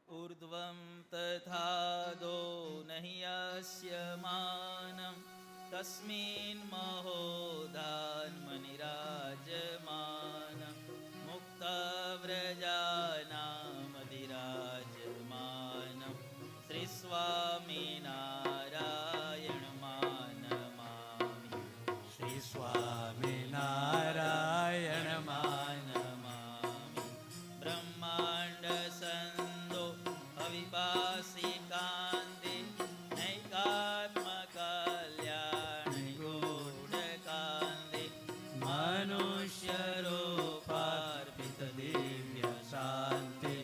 ऊर्ध्वं तथा दो नहि यस्य मानं तस्मिन् महोदान्मनिराजमानं मुक्तव्रजानामधिराजमानं श्रीस्वामिनारायणमानमामि श्रीस्वामिनारायणमानमामि ब्रह्माण्डसन्दो अविभासिकान्ते नैकात्मकल्याणगूढकान्ते मनुष्यरूपार्पितदिव्यशान्ति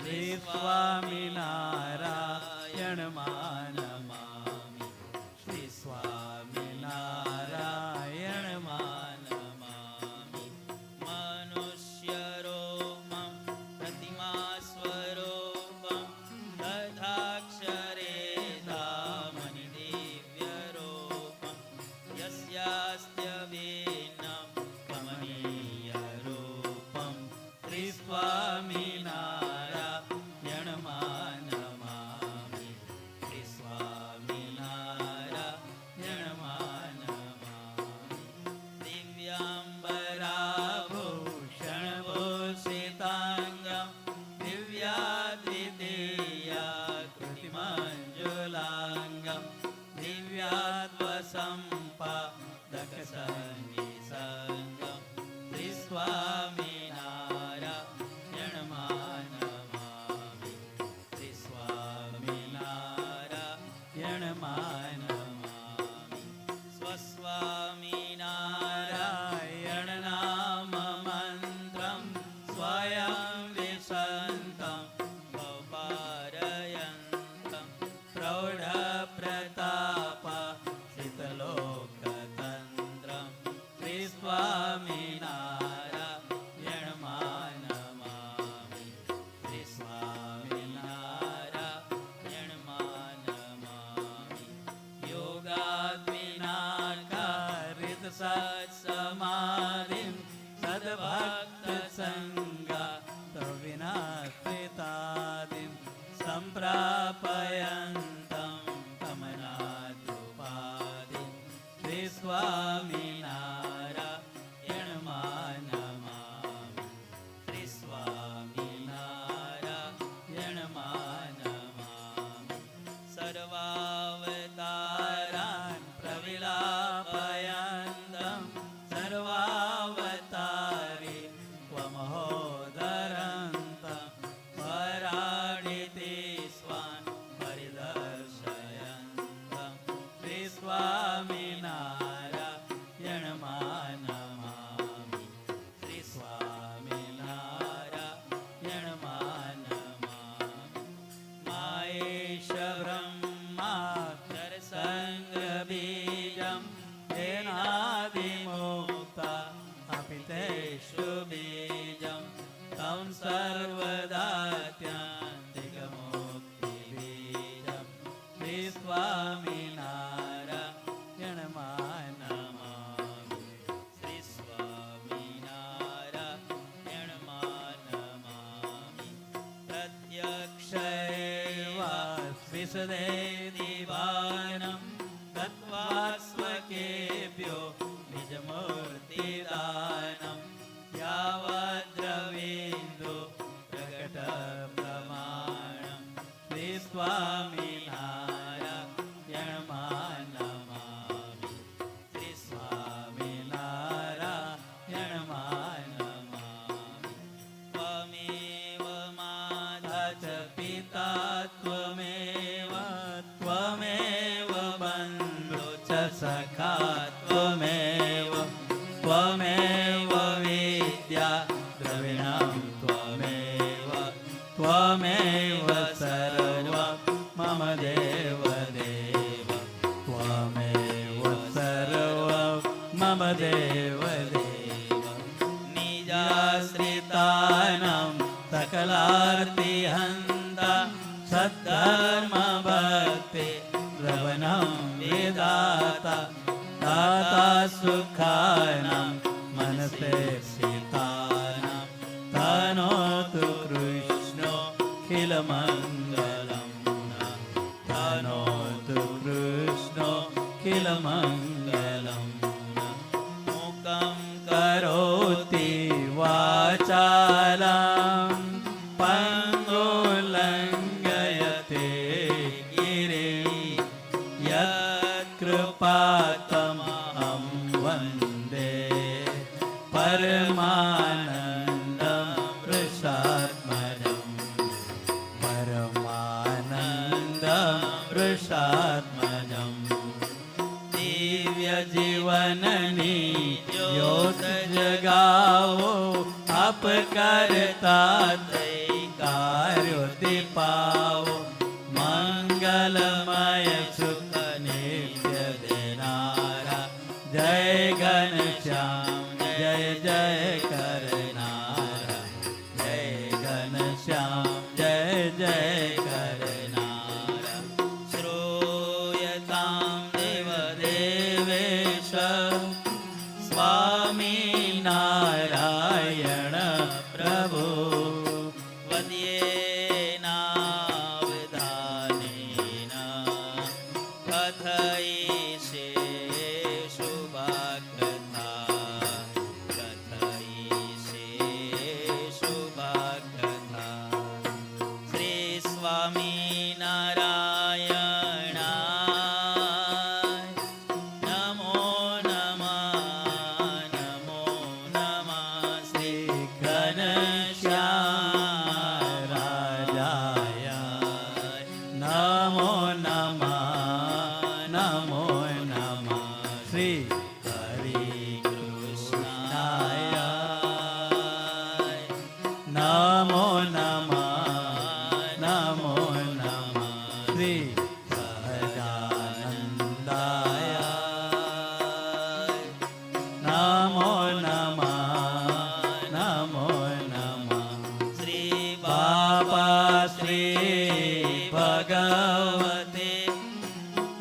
श्रीस्वामिनारायणमानमामि श्रीस्वामिनारायणमानमामि मनुष्यरूपं प्रतिमास्वरूपं तथाक्षरे धामनि दिव्यरूपं यस्यास्त्यभिन्नं कमनीयरूपं श्रीस्वामिनारायणमानमामि श्रीस्वामिनारायणमानमामि दिव्याम्बराभूषणभूषिताङ्गं दिव्याद्वितीयाकृतिमञ्जुलाङ्गं दिव्यात्मसम्पादकसङ्गीसङ्गं श्रीस्वामिनारायणमानमामि श्रीस्वामिनारायणमानमामि स्वस्वामिनारायणनाममन्त्रं स्वयं विशन्तं स्वपारयन्तं प्रौढप्रताप शीतलोकतन्त्रं श्रीस्वामिनारायणमानमामि श्रीस्वामिनारायणमानमामि योगाद्विनाकारितसत्समाधिं सद्भक्तसङ्गातविनाकृतादिं सम्प्रापयन्तं कमनाद्रुपादिं श्रीस्वामिनारायणमानमामि श्रीस्वामिनारायणमानमामि सर्वावतारान् प्रविलापयन्तं सर्वावतारि त्वमहोदरन्तं वराणिते स्वान् परिदर्शयन्तं श्रीस्वामिनारायणमानमामि श्रीस्वामिनारायणमानमामि मायेश ब्रह्माक्षरसङ्गबीजं येनादिमुक्ता अपि तेषु बीजं तं सर्वदात्यान्तिकमुक्तिबीजं श्रीस्वामिनारायणमानमामि श्रीस्वामिनारायणमानमामि प्रत्यक्षैव विशदे दिवानं दत्त्वा स्वकेभ्यो निजमूर्तिदानं यावद्द्रवीन्दु प्रकटप्रमाणं श्रीस्वामिनारायणमानमामि श्रीस्वामिनारायणमानमामि त्वमेव माता च पिता त्वमेव त्वमेव बन्धु च सखा त्वमेव त्वमेव विद्या द्रविणं त्वमेव त्वमेव सर्वं मम देवदेव त्वमेव सर्वं मम देवदेव निजाश्रितानां सकलार्तिहन्ता सद्धर्मभक्ति द्रवणं विदाता दाता सुखानां मनसेप्सितानां तनोतु कृष्णो खिलमङ्गलं तनोतु कृष्णो खिलमङ्गलम् मूकं करोति वाचालं पङ्गुलङ्घयते गिरिं यत्कृपातमहं वन्दे परमानन्दं वृषात्मजम् परमानन्दं वृषात्मजम् दिव्यजीवननी ज्योत जगावो आप करता कार्यो दीपाओ मंगलमय सुख नित्य देनारा जय घनश्याम जय जय करनारा जय घनश्याम जय जय करनारा श्रूयतां देवदेवेश स्वामी नारायण प्रभु वद्येनावधानेन कथयिष्ये शुभकथा कथयिष्ये शुभकथा श्रीस्वामिनारायणाय नमो नमः नमो नमः श्री घनश्याम राजाय नमो नमः नमो नमः श्री हरि कृष्णाय नमो नमः नमो नमः श्री सहजानन्दाय नमो नमः नमो नमः श्री बाबा श्री भगवते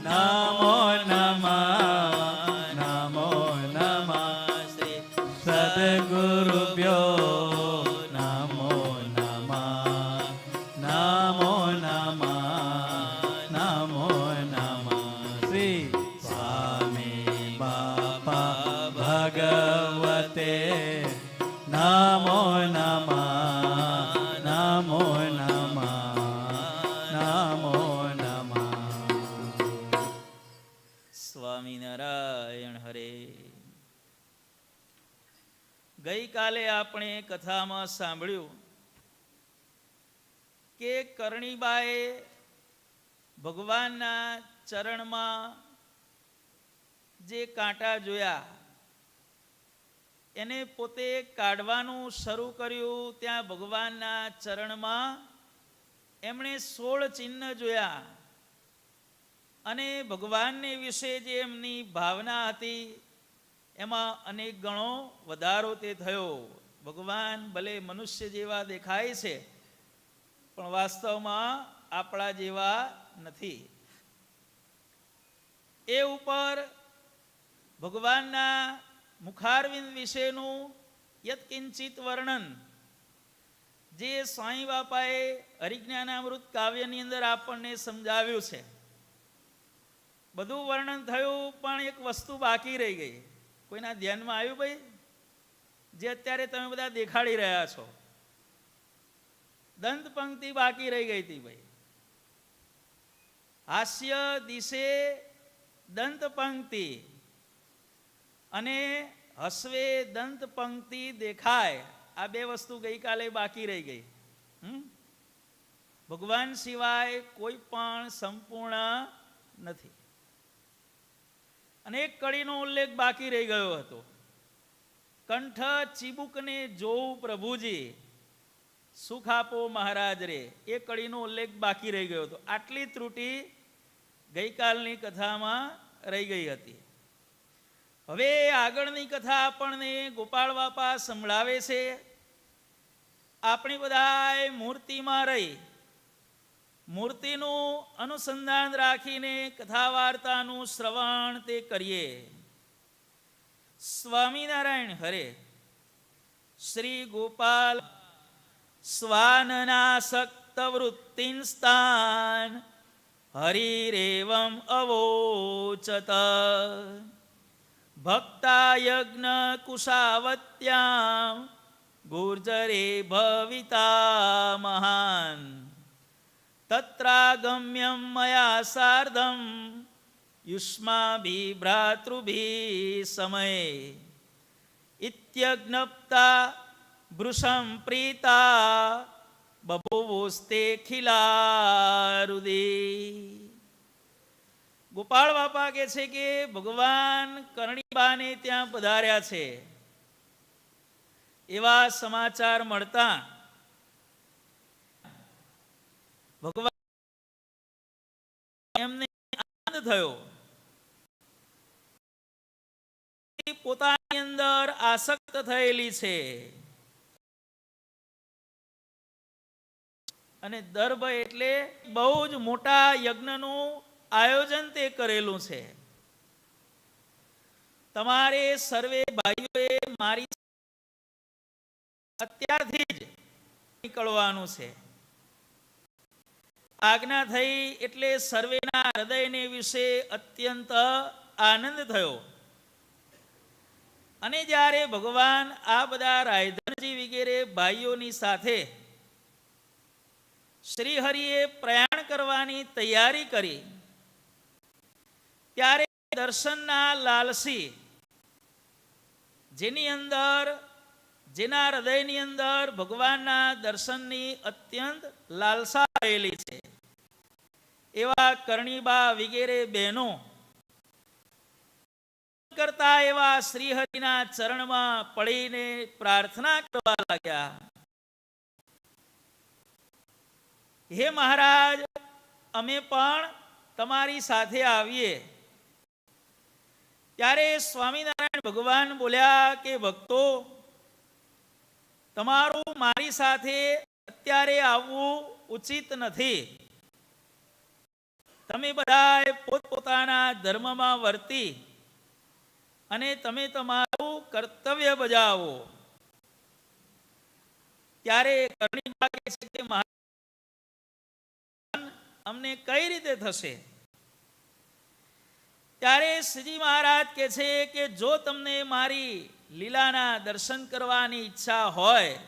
नमो नमः नमो नमः श्री सद्गुरुभ्यो नमो नमः नमो नमः नमो नमः श्री स्वामी बाबा भगवते नमो नमः नमो नमः नमो नमः સ્વામિનારાયણ હરે. ગઈકાલે આપણે કથામાં સાંભળ્યું કે કરણીબાએ ભગવાનના ચરણમાં જે કાંટા જોયા એને પોતે કાઢવાનું શરૂ કર્યું. ત્યાં ભગવાનના ચરણમાં એમણે 16 ચિહ્ન જોયા અને ભગવાનને વિશે જે એમની ભાવના હતી એમાં અનેક ગણો વધારો તે થયો. ભગવાન ભલે મનુષ્ય જેવા દેખાય છે પણ વાસ્તવમાં આપણા જેવા નથી. એ ઉપર ભગવાનના મુખારવિંદ વિશેનું યત્કિંચિત વર્ણન જે સ્વામી બાપાએ હરિજ્ઞાનામૃત કાવ્યની અંદર આપણને સમજાવ્યું છે. બધું વર્ણન થયું પણ એક વસ્તુ બાકી રહી ગઈ. કોઈના ધ્યાનમાં આવ્યું ભાઈ? જે અત્યારે તમે બધા દેખાડી રહ્યા છો, દંત પંક્તિ બાકી રહી ગઈ હતી ભાઈ. હાસ્ય દિશે દંત પંક્તિ અને હસવે દંત પંક્તિ દેખાય, આ બે વસ્તુ ગઈકાલે બાકી રહી ગઈ. ભગવાન સિવાય કોઈ પણ સંપૂર્ણ નથી. અને એક કડીનો ઉલ્લેખ બાકી રહી ગયો હતો. કંઠ ચીબુકને જોઉં પ્રભુજી, સુખ આપો મહારાજ રે, એ કડીનો ઉલ્લેખ બાકી રહી ગયો હતો. આટલી ત્રુટી ગઈકાલની કથામાં રહી ગઈ હતી. હવે આગળની કથા આપણને ગોપાળ બાપા સંભળાવે છે. આપણે બધા મૂર્તિમાં રહી મૂર્તિનું અનુસંધાન રાખીને કથા વાર્તાનું શ્રવણ તે કરીએ. સ્વામિનારાયણ હરે. શ્રી ગોપાલ સ્વાનનાશક સપ્તવૃત્તિંસ્તાન હરિરેવમ અવોચત ભક્તા યજ્ઞ કુશાવત્યામ ગુર્જરે ભવિતા મહાન તત્રાગમ્યમ મયા સાર્ધમ યુષ્માભિ ભ્રાતૃભિ સમયે ઇત્યજ્ઞપ્તા વૃષમ પ્રીતા બભુવોસ્તે ખિલારુદે. ગોપાળ બાપા કહે છે કે ભગવાન કરણીબાને ત્યાં પધાર્યા છે. એવા સમાચાર મળતા ભગવાન એમને આનંદ થયો. પોતાની અંદર આસક્ત થયેલી છે અને દર્ભ એટલે બહુ જ મોટા યજ્ઞનું આયોજન તે કરેલું છે. તમારે સર્વે ભાઈઓએ મારી અત્યારથી જ નીકળવાનું છે. આજ્ઞા થઈ એટલે સર્વેના હૃદયને વિશે અત્યંત આનંદ થયો. અને જ્યારે ભગવાન આ બધા રાયધનજી વગેરે ભાઈઓની સાથે શ્રી હરિએ પ્રયાણ કરવાની તૈયારી કરી ત્યારે દર્શનના લાલસી જેના હૃદયની અંદર ભગવાનના દર્શનની અત્યંત લાલસા રહેલી છે એવા કરણીબા વગેરે બહેનો કરતા એવા શ્રીહરિના ચરણમાં પડીને પ્રાર્થના કરવા લાગ્યા. હે મહારાજ, અમે પણ તમારી સાથે આવીએ. ત્યારે સ્વામિનારાયણ ભગવાન બોલ્યા કે ભક્તો, તમારું મારી સાથે અત્યારે આવવું ઉચિત નથી. તમે બધા પોતપોતાના ધર્મમાં વર્તી અને તમે તમારું કર્તવ્ય બજાવો. ત્યારે કરણીબા કહે છે કે અમને કઈ રીતે થશે? ત્યારે શ્રીજી મહારાજ કહે છે કે જો તમને મારી લીલાના દર્શન કરવાની ઈચ્છા હોય,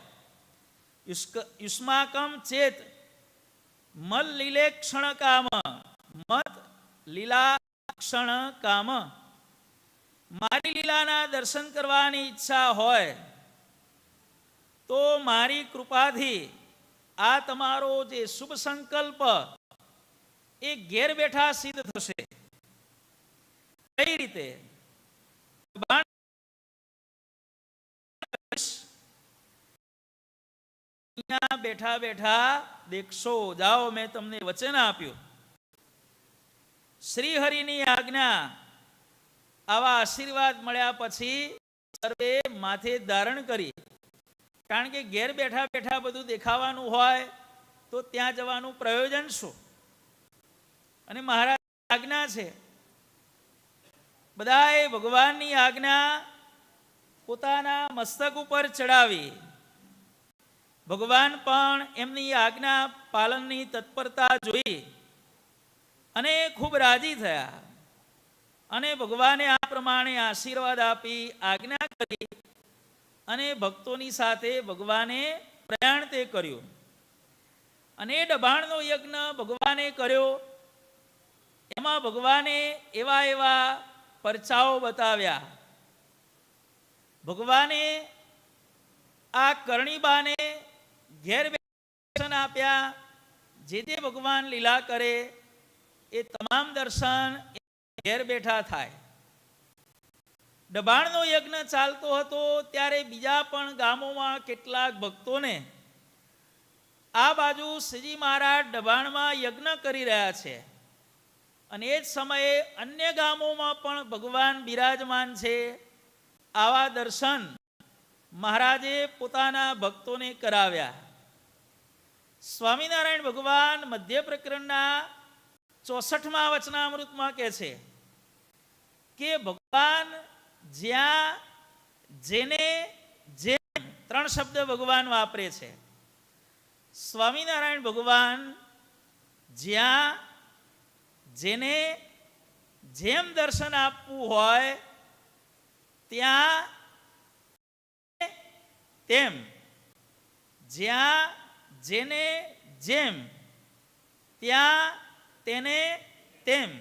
યુષ્માકમ ચેત મલ લીલે ક્ષણ કામ મત લીલા ક્ષણ કામ, મારી લીલાના દર્શન કરવાની ઈચ્છા હોય તો મારી કૃપાથી આ તમારો જે શુભ સંકલ્પ એ ઘેર બેઠા સિદ્ધ થશે. કઈ રીતે? બેઠા બેઠા દેખશો. જાઓ, મેં તમને વચન આપ્યું. શ્રી હરિની આજ્ઞા. આવા આશીર્વાદ મળ્યા પછી સર્વે માથે ધારણ કરી. કારણ કે ઘેર બેઠા બેઠા બધું દેખાવાનું હોય તો ત્યાં જવાનું પ્રયોજન શું? અને મહારાજ આજ્ઞા છે. બધાએ ભગવાનની આજ્ઞા પોતાના મસ્તક ઉપર ચડાવી. ભગવાન પણ એમની આજ્ઞા પાલનની તત્પરતા જોઈ અને ખૂબ રાજી થયા. અને ભગવાને આ પ્રમાણે આશીર્વાદ આપી આજ્ઞા કરી અને ભક્તોની સાથે ભગવાને પ્રયાણ તે કર્યું. અને ડભાણનો યજ્ઞ ભગવાને કર્યો. એમાં ભગવાને એવા એવા પરચાઓ બતાવ્યા. ભગવાને આ કરણીબાને ઘેર દર્શન આપ્યા. જે ભગવાન લીલા કરે એ તમામ દર્શન ઘેર બેઠા થાય. ડભાણનો યજ્ઞ ચાલતો હતો ત્યારે બીજા પણ ગામોમાં કેટલાક ભક્તોને આ બાજુ શ્રીજી મહારાજ ડભાણમાં યજ્ઞ કરી રહ્યા છે અને એ જ સમયે અન્ય ગામોમાં પણ ભગવાન બિરાજમાન છે. આવા દર્શન મહારાજે પોતાના ભક્તોને કરાવ્યા. સ્વામિનારાયણ ભગવાન મધ્ય પ્રકરણના 64મા વચનામૃતમાં કહે છે કે ભગવાન જ્યાં જેને જેમ 3 શબ્દ ભગવાન વાપરે છે. સ્વામિનારાયણ ભગવાન જ્યાં જેને જેમ દર્શન આપવું હોય ત્યાં તેમ, જ્યાં જેને જેમ ત્યાં તેને તેમ,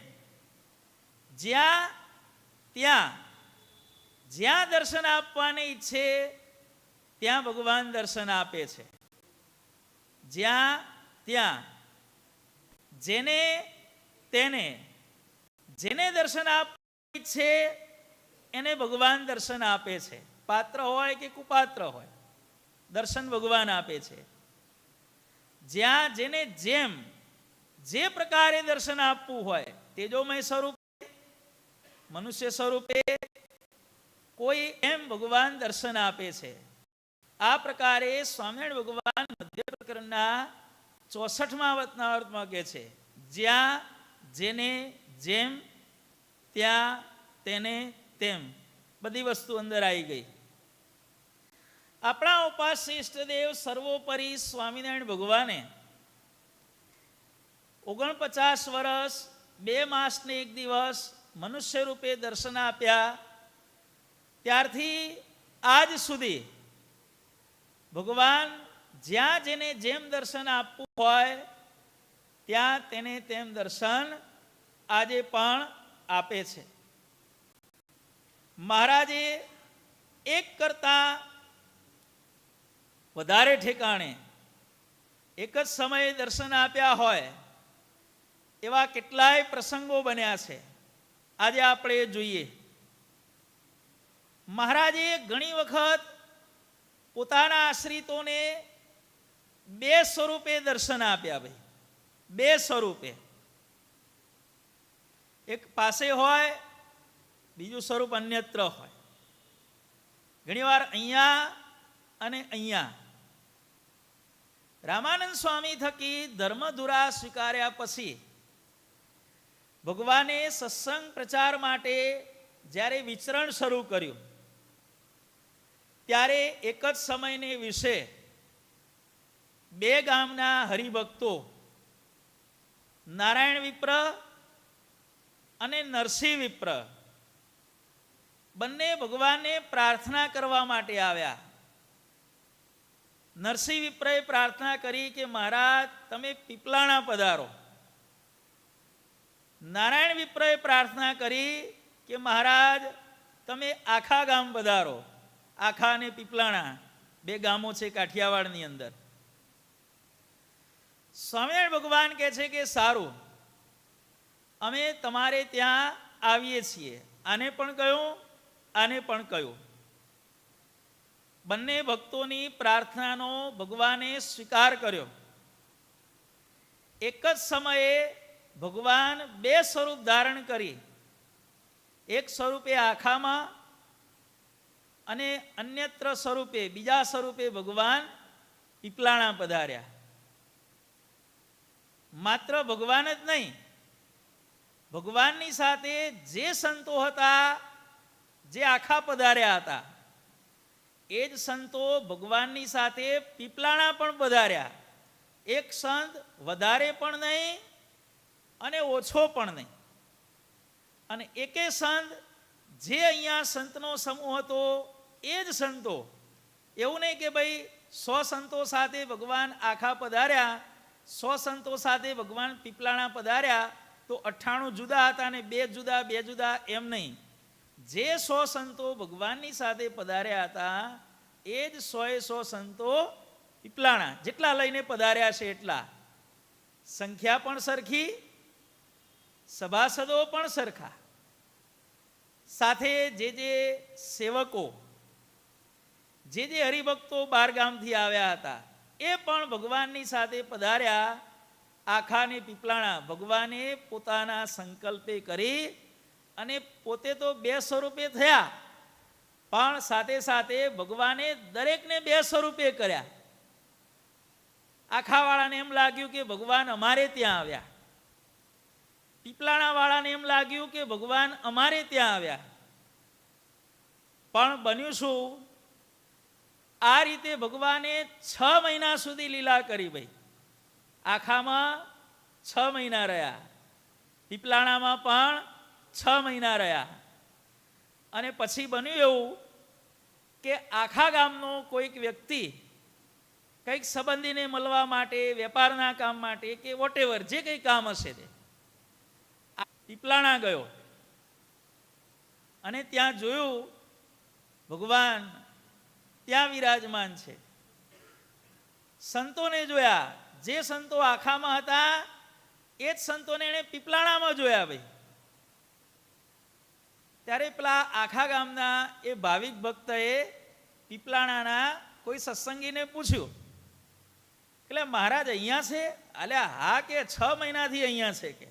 જ્યાં ત્યાં, જ્યાં દર્શન આપવાની ઈચ્છે ત્યાં ભગવાન દર્શન આપે છે. જ્યાં ત્યાં, જેને તેને, જેને દર્શન આપવાની ઈચ્છે એને ભગવાન દર્શન આપે છે. પાત્ર હોય કે કુપાત્ર હોય, દર્શન ભગવાન આપે છે. જ્યાં જેને જેમ જે પ્રકારે દર્શન આપવું હોય, તેજોમય સ્વરૂપે, મનુષ્ય સ્વરૂપે, કોઈ એમ ભગવાન દર્શન આપે છે. આ પ્રકારે સ્વામિનારાયણ ભગવાન મધ્ય પ્રકરણના 64મા વતનાવૃતમાં કહે છે, જ્યાં જેને જેમ ત્યાં તેને તેમ. બધી વસ્તુ અંદર આવી ગઈ. આપણા ઉપાસ્ય ઇષ્ટદેવ સર્વોપરી સ્વામિનારાયણ ભગવાને 49 વર્ષ 2 માસ ને 1 દિવસ મનુષ્ય રૂપે દર્શન આપ્યા. ત્યારથી આજ સુધી ભગવાન જ્યાં જેને જેમ દર્શન આપવું હોય ત્યાં તેને તેમ દર્શન આજે પણ આપે છે. મહારાજે એક કરતા વધારે ઠેકાણે એક જ સમયે દર્શન આપ્યા હોય એવા કેટલાય પ્રસંગો બન્યા છે. આજે આપણે જોઈએ. મહારાજે ઘણી વખત પોતાના આશ્રિતોને 2 સ્વરૂપે દર્શન આપ્યા. ભાઈ 2 સ્વરૂપે, એક પાસે હોય, બીજું સ્વરૂપ અન્યત્ર હોય. ઘણીવાર અહીંયા અને અહીંયા. રામાનંદ સ્વામી થકી ધર્મધુરા સ્વીકાર્યા પછી ભગવાને સત્સંગ પ્રચાર માટે જ્યારે વિચરણ શરૂ કર્યું ત્યારે એક જ સમયને વિશે 2 ગામના હરિભક્તો નારાયણ વિપ્ર અને નરસિંહ વિપ્ર બંને ભગવાનને પ્રાર્થના કરવા માટે આવ્યા. નરસિંહ વિપ્રએ પ્રાર્થના કરી કે મહારાજ તમે પીપલાણા પધારો. નારાયણ વિપ્રએ પ્રાર્થના કરી કે મહારાજ તમે આખા ગામ પધારો. આખા અને પીપલાણા 2 ગામો છે કાઠિયાવાડની અંદર. સ્વામિનારાયણ ભગવાન કહે છે કે સારું, અમે તમારે ત્યાં આવીએ છીએ. આને પણ કહ્યું, આને પણ કહ્યું. બંને ભક્તોની પ્રાર્થનાનો ભગવાને સ્વીકાર કર્યો. એક જ સમયે ભગવાન 2 સ્વરૂપ ધારણ કરી, એક સ્વરૂપે આખામાં અને અન્યત્ર સ્વરૂપે, બીજા સ્વરૂપે ભગવાન પીપલાણા પધાર્યા. માત્ર ભગવાન જ નહીં, ભગવાનની સાથે જે સંતો હતા જે આખા પધાર્યા હતા એ જ સંતો ભગવાનની સાથે પીપલાણા પણ પધાર્યા. એક સંત વધારે પણ નહીં અને ઓછો પણ નહીં. અને એકે સંત જે અહીંયા સંતનો સમૂહ હતો એ જ સંતો. એવું નહીં કે ભાઈ 100 સંતો સાથે ભગવાન આખા પધાર્યા, 100 સંતો સાથે ભગવાન પીપલાણા પધાર્યા તો 98 જુદા હતા ને 2 જુદા 2 જુદા, એમ નહીં. જે 100 સંતો ભગવાનની સાથે પધાર્યા હતા એ જ 100 સંતો પીપલાણા જેટલા લઈને પધાર્યા છે એટલા. સંખ્યા પણ સરખી, સભાસદો પણ સરખા. સાથે જે સેવકો, જે હરિભક્તો 12 ગામથી આવ્યા હતા એ પણ ભગવાનની સાથે પધાર્યા. આખાને પીપલાણા ભગવાને પોતાના સંકલ્પે કરી અને પોતે તો 2 સ્વરૂપે થયા, પણ સાથે સાથે ભગવાને દરેકને 2 સ્વરૂપે કર્યા. આખાવાળાને એમ લાગ્યું કે ભગવાન અમારે ત્યાં આવ્યા, પીપલાણા વાળાને એમ લાગ્યું કે ભગવાન અમારે ત્યાં આવ્યા. પણ બન્યું શું? આ રીતે ભગવાને 6 મહિના સુધી લીલા કરી. ભાઈ આખામાં 6 મહિના રહ્યા, પીપલાણામાં પણ 6 મહિના રહ્યા. અને પછી બન્યું એવું કે આખા ગામનો કોઈક વ્યક્તિ કંઈક સંબંધીને મળવા માટે, વેપારના કામ માટે કે વોટેવર જે કંઈ કામ હશે તે પીપલાણા ગયો અને ત્યાં જોયું ભગવાન ત્યાં વિરાજમાન છે. સંતોને જોયા, જે સંતો આખામાં હતા એ જ સંતોને એણે પીપલાણામાં જોયા. ભાઈ ત્યારે પેલા આખા ગામના એ ભાવિક ભક્તએ પીપલાણાના કોઈ સત્સંગીને પૂછ્યું, એટલે મહારાજ અહીંયા છે? અલ્યા હા કે 6 મહિનાથી અહીંયા છે. કે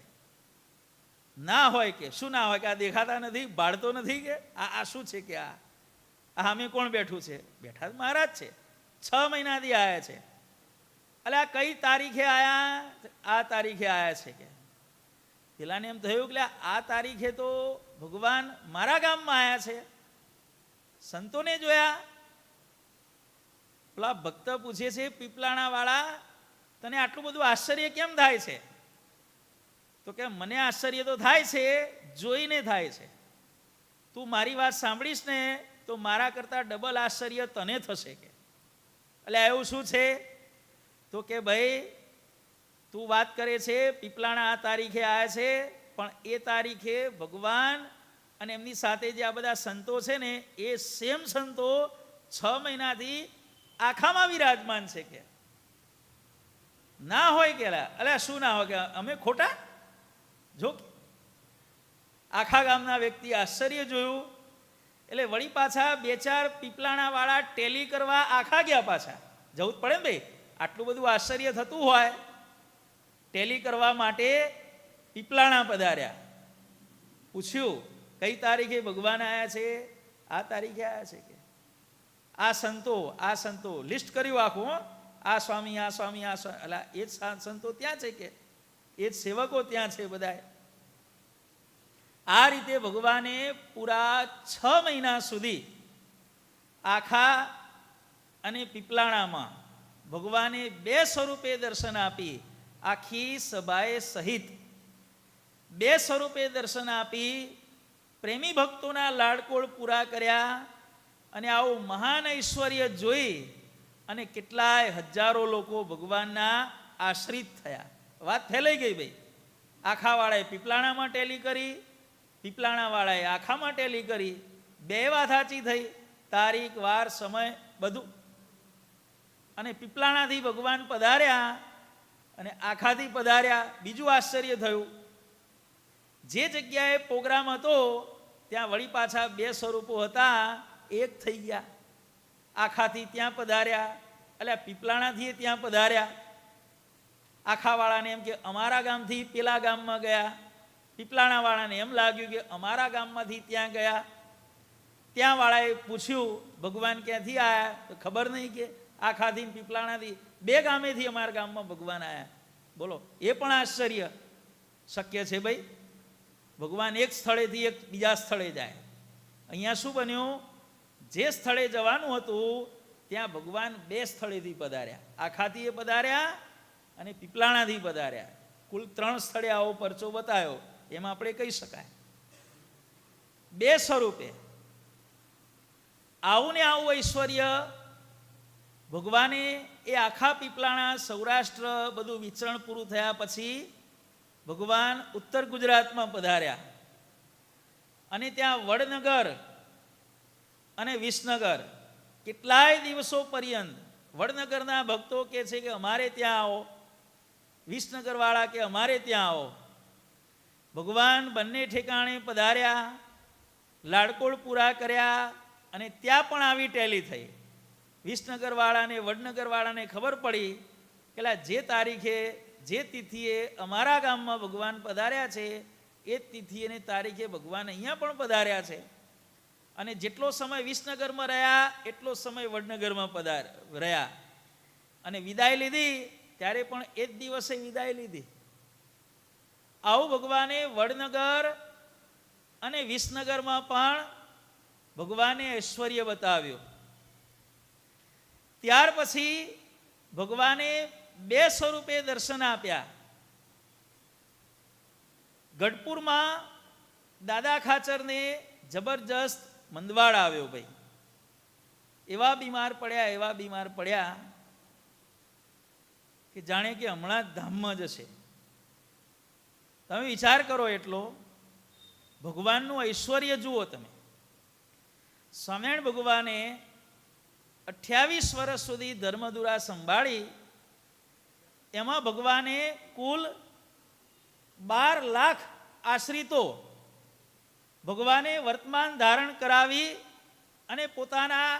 ના હોય કે શું ના હોય? કે આ દેખાતા નથી, બાળતો નથી? કે આ શું છે? કે આ અમે કોણ બેઠું છે? બેઠા મહારાજ છે, 6 મહિનાથી આવ્યા છે. એટલે આ કઈ તારીખે આયા? આ તારીખે આવ્યા છે. કે પેલાને એમ થયું કે આ તારીખે તો ભગવાન મારા ગામમાં આવ્યા છે, સંતોને જોયા. પેલા ભક્ત પૂછે છે, પીપલાણા વાળા, તને આટલું બધું આશ્ચર્ય કેમ થાય છે? તો કે મને આશ્ચર્ય તો થાય છે, જોઈને થાય છે. તું મારી વાત સાંભળીશ ને તો મારા કરતાં ડબલ આશ્ચર્ય તને થશે. કે એટલે એવું શું છે? તો કે ભાઈ તું વાત કરે છે પીપલાણા આ તારીખે આવ્યા છે, પણ એ તારીખે ભગવાન અને એમની સાથે જે આ બધા સંતો છે ને એ સેમ સંતો 6 મહિનાથી આખામાં વિરાજમાન છે. કે ના હોય? કે અલ્યા શું ના હોય? કે અમે ખોટા? જો આખા ગામના વ્યક્તિ આશ્ચર્ય જોયું એટલે વળી પાછા 2-4 પીપલાણા વાળા ટેલી કરવા આખા ગયા. પાછા જવું જ પડે ને ભાઈ, આટલું બધું આશ્ચર્ય થતું હોય. ટેલી કરવા માટે પીપલાણા પધાર્યા. પૂછ્યું કઈ તારીખે ભગવાન આવ્યા છે? આ તારીખે આવ્યા છે. કે આ સંતો લિસ્ટ કર્યું આખું. આ સ્વામી, આ સ્વામી, આ સ્વામી, એટલે એ જ સંતો ત્યાં છે. કે એ જ સેવકો ત્યાં છે બધા. આ રીતે ભગવાને પૂરા 6 મહિના સુધી આખા અને પીપલાણામાં ભગવાને 2 સ્વરૂપે દર્શન આપી. આખી સભાએ સહિત 2 સ્વરૂપે દર્શન આપી પ્રેમી ભક્તોના લાડકોળ પૂરા કર્યા. અને આવું મહાન ઐશ્વર્ય જોઈ અને કેટલાય હજારો લોકો ભગવાનના આશ્રિત થયા. વાત ફેલાઈ ગઈ ભાઈ. આખા વાળાએ પીપલાણામાં ટેલી કરી, પીપલાણા વાળાએ આખામાં ટેલી કરી. 2 વાત સાચી થઈ, તારીખ, વાર, સમય બધું. અને પીપલાણાથી ભગવાન પધાર્યા અને આખાથી પધાર્યા. બીજું આશ્ચર્ય થયું, જે જગ્યાએ પ્રોગ્રામ હતો ત્યાં વળી પાછા 2 સ્વરૂપો હતા, એક થઈ ગયા. આખાથી ત્યાં પધાર્યા, એટલે પીપલાણાથી ત્યાં પધાર્યા. આખા વાળાને એમ કે અમારા ગામથી પેલા ગામમાં ગયા, પીપલાણા વાળાને એમ લાગ્યું કે અમારા ગામમાંથી ત્યાં ગયા. ત્યાં વાળાએ પૂછ્યું ભગવાન ક્યાંથી આવ્યા? તો ખબર નહીં. કે આખાથી પીપલાણાથી 2 ગામેથી અમારા ગામમાં ભગવાન આવ્યા. બોલો, એ પણ આશ્ચર્ય શક્ય છે ભાઈ? ભગવાન એક સ્થળેથી એક બીજા સ્થળે જાય. અહીંયા શું બન્યું? જે સ્થળે જવાનું હતું ત્યાં ભગવાન 2 સ્થળેથી પધાર્યા. આખાથી એ પધાર્યા અને પીપલાણાથી પધાર્યા. કુલ 3 સ્થળે આવો પરચો બતાવ્યો. એમાં આપણે કહી શકાય 2 સ્વરૂપે આવું ને આવું ઐશ્વર્ય ભગવાને એ આખા પીપલાણા, સૌરાષ્ટ્ર બધું વિચરણ પૂરું થયા પછી ભગવાન ઉત્તર ગુજરાતમાં પધાર્યા. અને ત્યાં વડનગર અને વિસનગર કેટલાય દિવસો પર્યંત વડનગરના ભક્તો કહે છે કે અમારે ત્યાં આવો, વિસનગર વાળા કે અમારે ત્યાં આવો. ભગવાન બંને ઠેકાણે પધાર્યા, લાડકોળ પૂરા કર્યા. અને ત્યાં પણ આવી ટેલી થઈ. વિસનગર વાળાને, વડનગર વાળાને ખબર પડી કે જે તારીખે, જે તિથિએ અમારા ગામમાં ભગવાન પધાર્યા છે એ જ તિથિ અને તારીખે ભગવાન અહીંયા પણ પધાર્યા છે. અને જેટલો સમય વિસનગરમાં રહ્યા એટલો સમય વડનગરમાં રહ્યા. અને વિદાય લીધી ત્યારે પણ એ જ દિવસે વિદાય લીધી. આવું ભગવાને વડનગર અને વિસનગરમાં પણ ભગવાને ઐશ્વર્ય બતાવ્યું. ત્યાર પછી ભગવાને 2 સ્વરૂપે દર્શન આપ્યા. ગઢપુરમાં દાદા ખાચરને જબરજસ્ત મંદવાડ આવ્યો ભાઈ. એવા બીમાર પડ્યા કે જાણે કે હમણાં જ ધામમાં જશે. તમે વિચાર કરો એટલો. ભગવાનનું ઐશ્વર્ય જુઓ તમે. સ્વામિનારાયણ ભગવાને 28 વર્ષ સુધી ધર્મધુરા સંભાળી. એમાં ભગવાને કુલ 12 લાખ આશ્રિતો ભગવાને વર્તમાન ધારણ કરાવી અને પોતાના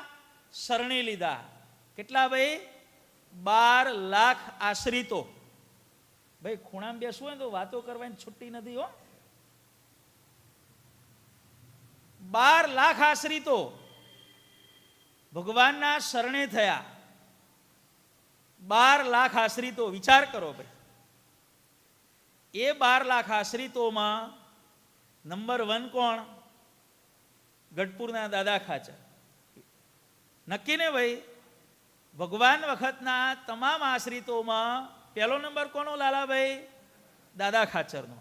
શરણે લીધા. કેટલા ભાઈ? 12 લાખ આશ્રિતો. ભાઈ ખૂણામાં બેસવું હોય તો વાતો કરવાની છૂટી નથી હો. 12 લાખ આશ્રિતો ભગવાનના શરણે થયા. 12 લાખ આશ્રિતો. વિચાર કરો ભાઈ. એ 12 લાખ આશ્રિતોમાં નંબર 1 કોણ? ગઢપુરના દાદા ખાચર. નક્કી ને ભાઈ? ભગવાન વખતના તમામ આશ્રિતોમાં પહેલો નંબર કોનો લાલાભાઈ? દાદા ખાચરનો.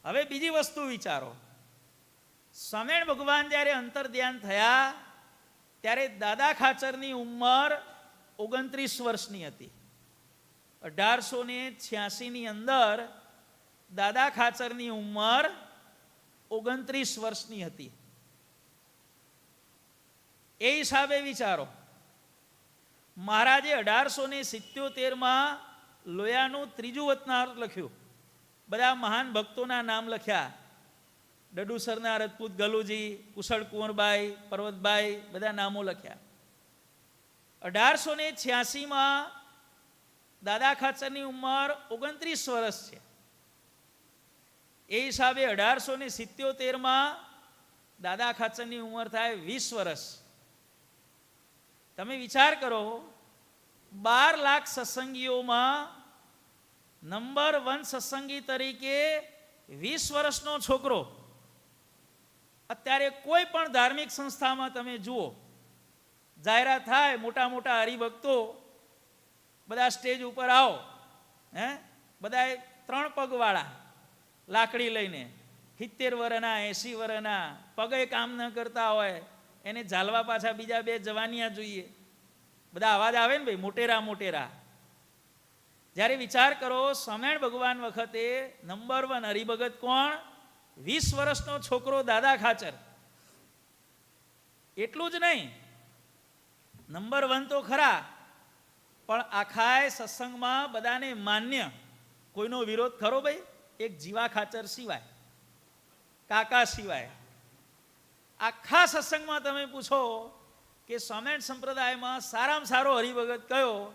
હવે બીજી વસ્તુ વિચારો. સ્વામિનારાયણ ભગવાન જ્યારે અંતર્ધ્યાન થયા ત્યારે દાદા ખાચરની ઉંમર 29 વર્ષની હતી. 1886ની અંદર દાદા ખાચરની ઉંમર 29 વર્ષની હતી. એ હિસાબે વિચારો. મહારાજે 1877માં લોયાનું 3જું વચનામૃત લખ્યું. બધા મહાન ભક્તોના નામ લખ્યા. ડડુસરના રજપૂત ગલુજી, કુશળ કુંવરબાઈ, પર્વતભાઈ, બધા નામો લખ્યા. 1886માં દાદા ખાચરની ઉંમર 29 વર્ષ છે. એ હિસાબે 1877માં દાદા ખાચરની ઉંમર થાય 20 વર્ષ. તમે વિચાર કરો. 12 લાખ સત્સંગીઓમાં નંબર 1 સત્સંગી તરીકે 20 વર્ષનો છોકરો. અત્યારે કોઈ પણ ધાર્મિક સંસ્થામાં તમે જુઓ, જાહેરાત થાય, મોટા મોટા હરિભક્તો બધા સ્ટેજ ઉપર આવો, બધા 3 પગવાળા લાકડી લઈને, 70 વર્ષના, 80 વર્ષના, પગે કામ ન કરતા હોય, એને ઝાલવા પાછા બીજા 2 જવાનિયા જોઈએ. બધા અવાજ આવે ને ભાઈ, મોટેરા મોટેરા. જ્યારે વિચાર કરો, સ્વામિનારાયણ ભગવાન વખતે નંબર 1 હરિભગત કોણ? 20 વર્ષનો છોકરો દાદા ખાચર. એટલું જ નહીં, નંબર 1 તો ખરા, પણ આખા સત્સંગમાં બધાને માન્ય. કોઈનો વિરોધ ખરો ભાઈ? એક જીવા ખાચર સિવાય, કાકા સિવાય. આખા સત્સંગમાં તમે પૂછો કે સ્વામિનારાયણ સંપ્રદાયમાં સારામાં સારો હરિભગત કયો?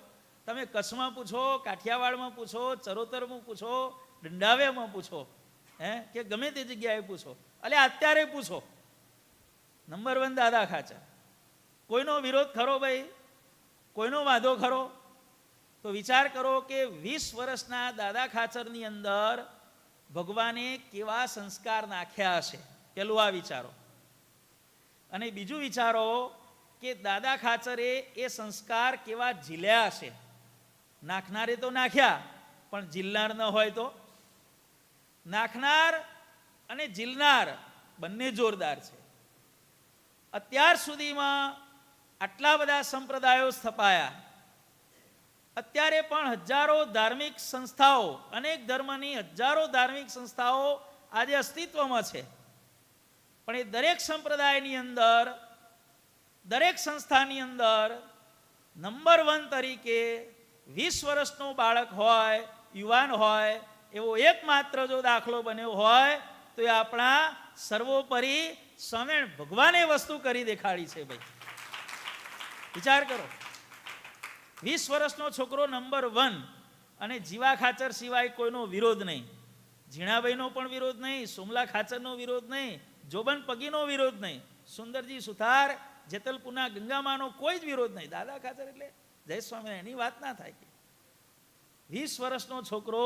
તમે કચ્છમાં પૂછો, કાઠિયાવાડમાં પૂછો, ચરોતરમાં પૂછો, દંડાવ્યામાં પૂછો, કે ગમે તે જગ્યાએ પૂછો, અલે અત્યારે પૂછો, નંબર 1 દાદા ખાચર. કોઈનો વિરોધ ખરો ભાઈ? કોઈનો વાંધો ખરો? તો વિચાર કરો કે 20 વર્ષના દાદા ખાચરની અંદર ભગવાને કેવા સંસ્કાર નાખ્યા હશે. પેલું આ વિચારો. અને બીજું વિચારો કે દાદા ખાચરે એ સંસ્કાર કેવા ઝીલ્યા હશે. નાખનારે તો નાખ્યા, પણ ઝીલનાર ન હોય તો? નાખનાર અને ઝીલનાર બંને જોરદાર છે. અત્યાર સુધીમાં આટલા બધા સંપ્રદાયો સ્થપાયા. અત્યારે પણ હજારો ધાર્મિક સંસ્થાઓ, અનેક ધર્મની હજારો ધાર્મિક સંસ્થાઓ આજે અસ્તિત્વમાં છે. પણ એ દરેક સંપ્રદાયની અંદર, દરેક સંસ્થાની અંદર નંબર 1 તરીકે 20 વર્ષનો બાળક હોય, યુવાન હોય, એવો એકમાત્ર જો દાખલો બન્યો હોય તો એ આપણા સર્વોપરી સ્વામિનારાયણ ભગવાને વસ્તુ કરી દેખાડી છે ભાઈ. વિચાર કરો. 20 વર્ષનો છોકરો નંબર 1, અને જીવા ખાચર સિવાય કોઈનો વિરોધ નહીં. ઝીણાભાઈનો પણ વિરોધ નહીં, સોમલા ખાચરનો વિરોધ નહીં, જોબન પગીનો વિરોધ નહીં, સુંદરજી સુથાર, જેતલપુરના ગંગામાનો કોઈ જ વિરોધ નહીં. દાદા ખાચર એટલે જય સ્વામિનારાયણ, એની વાત ના થાય. 20 વર્ષનો છોકરો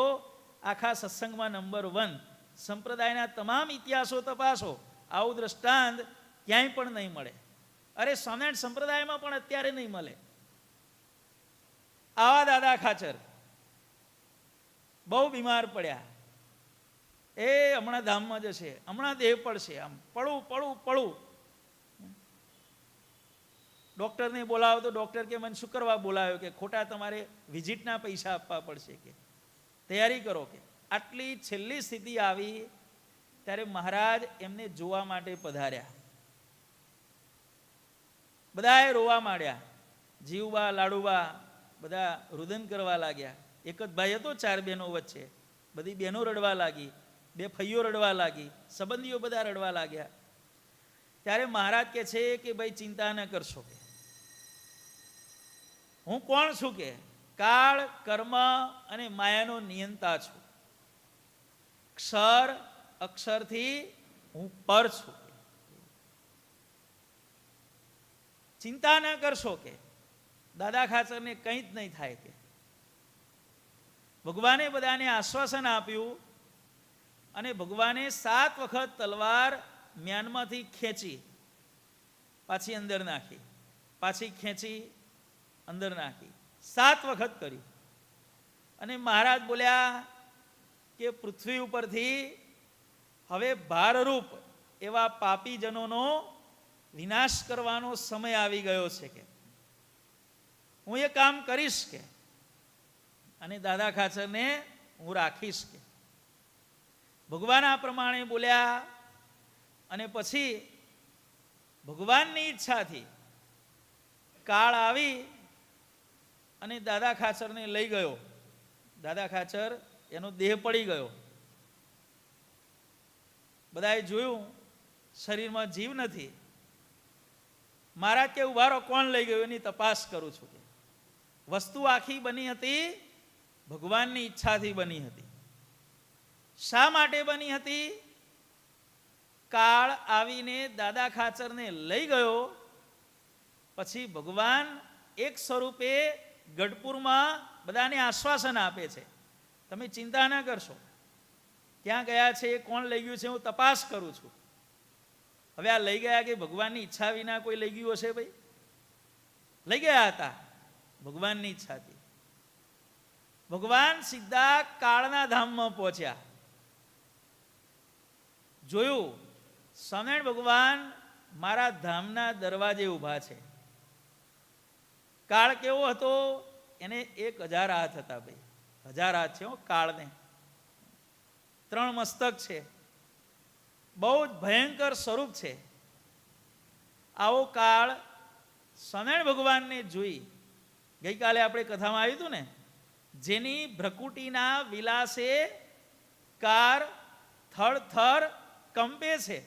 આખા સત્સંગમાં નંબર 1. સંપ્રદાયના તમામ ઇતિહાસો તપાસો, આવું દ્રષ્ટાંત ક્યાંય પણ નહીં મળે. અરે સ્વામિનારાયણ સંપ્રદાયમાં પણ અત્યારે નહીં મળે. આવા દાદા ખાચર બહુ બીમાર પડ્યા. એ હમણાં ધામમાં જશે, હમણાં દેહ પડશે, આમ પડું પડું પડું. ડૉક્ટરને બોલાવો તો ડૉક્ટર કે મને શું કરવા બોલાવ્યો, કે ખોટા તમારે વિઝિટના પૈસા આપવા પડશે, કે તૈયારી કરો. કે આટલી છેલ્લી સ્થિતિ આવી ત્યારે મહારાજ એમને જોવા માટે પધાર્યા. બધાએ રોવા માંડ્યા. જીવબા, લાડુબા બધા રુદન કરવા લાગ્યા. એક જ ભાઈ હતો 4 બહેનો વચ્ચે, બધી બહેનો રડવા લાગી, 2 ફઈઓ રડવા લાગી, સંબંધીઓ બધા રડવા લાગ્યા. ત્યારે મહારાજ કહે છે કે ભાઈ ચિંતા ન કરશો, હું કોણ છું, કે કાળ, કર્મ અને માયાનો નિયંતા છું. ક્ષર અક્ષરથી હું પર છું. ચિંતા ન કરશો, કે દાદા ખાચરને કંઈ જ નહીં થાય. કે ભગવાને બધાને આશ્વાસન આપ્યું અને ભગવાને 7 વખત તલવાર મ્યાનમાંથી ખેંચી પાછી અંદર નાખી, પાછી ખેંચી અંદર નાખી, 7 વખત કર્યું. અને મહારાજ બોલ્યા કે પૃથ્વી ઉપરથી હવે ભારરૂપ એવા પાપીજનોનો વિનાશ કરવાનો સમય આવી ગયો છે, કે હું એ કામ કરીશ, કે અને દાદા ખાચરને હું રાખીશ. કે ભગવાન આ પ્રમાણે બોલ્યા. અને પછી ભગવાનની ઈચ્છાથી કાળ આવી અને દાદા ખાચરને લઈ ગયો. દાદા ખાચર એનો દેહ પડી ગયો. બધાએ જોયું શરીરમાં જીવ નથી. મહારાજ કે ઉભા રહો, કોણ લઈ ગયું એની તપાસ કરું છું. કે વસ્તુ આખી બની હતી ભગવાનની ઈચ્છાથી બની હતી. શા માટે બની હતી? કાળ આવીને દાદા ખાચરને લઈ ગયો પછી ભગવાન એક સ્વરૂપે ગઢપુરમાં બધાને આશ્વાસન આપે છે, તમે ચિંતા ન કરશો, ક્યાં ગયા છે, કોણ લઈ ગયું છે, હું તપાસ કરું છું. હવે આ લઈ ગયા કે ભગવાનની ઈચ્છા વિના કોઈ લઈ ગયું હશે? ભાઈ લઈ ગયા હતા ભગવાનની ઈચ્છાથી. ભગવાન સીધા કાળના ધામમાં પહોંચ્યા. જોયું સ્વામિનારાયણ ભગવાન મારા ધામના દરવાજે ઊભા છે. કાળ કેવો હતો? એને 1000 હાથ હતા. ભાઈ 1000 હાથ છે કાળને, 3 મસ્તક છે, બહુ જ ભયંકર સ્વરૂપ છે. આવો કાળ સ્વામિનારાયણ ભગવાનને જોઈ, ગઈકાલે આપણે કથામાં આવ્યું હતું ને, જેની ભ્રકુટીના વિલાસે કાર થર થર કંપે છે,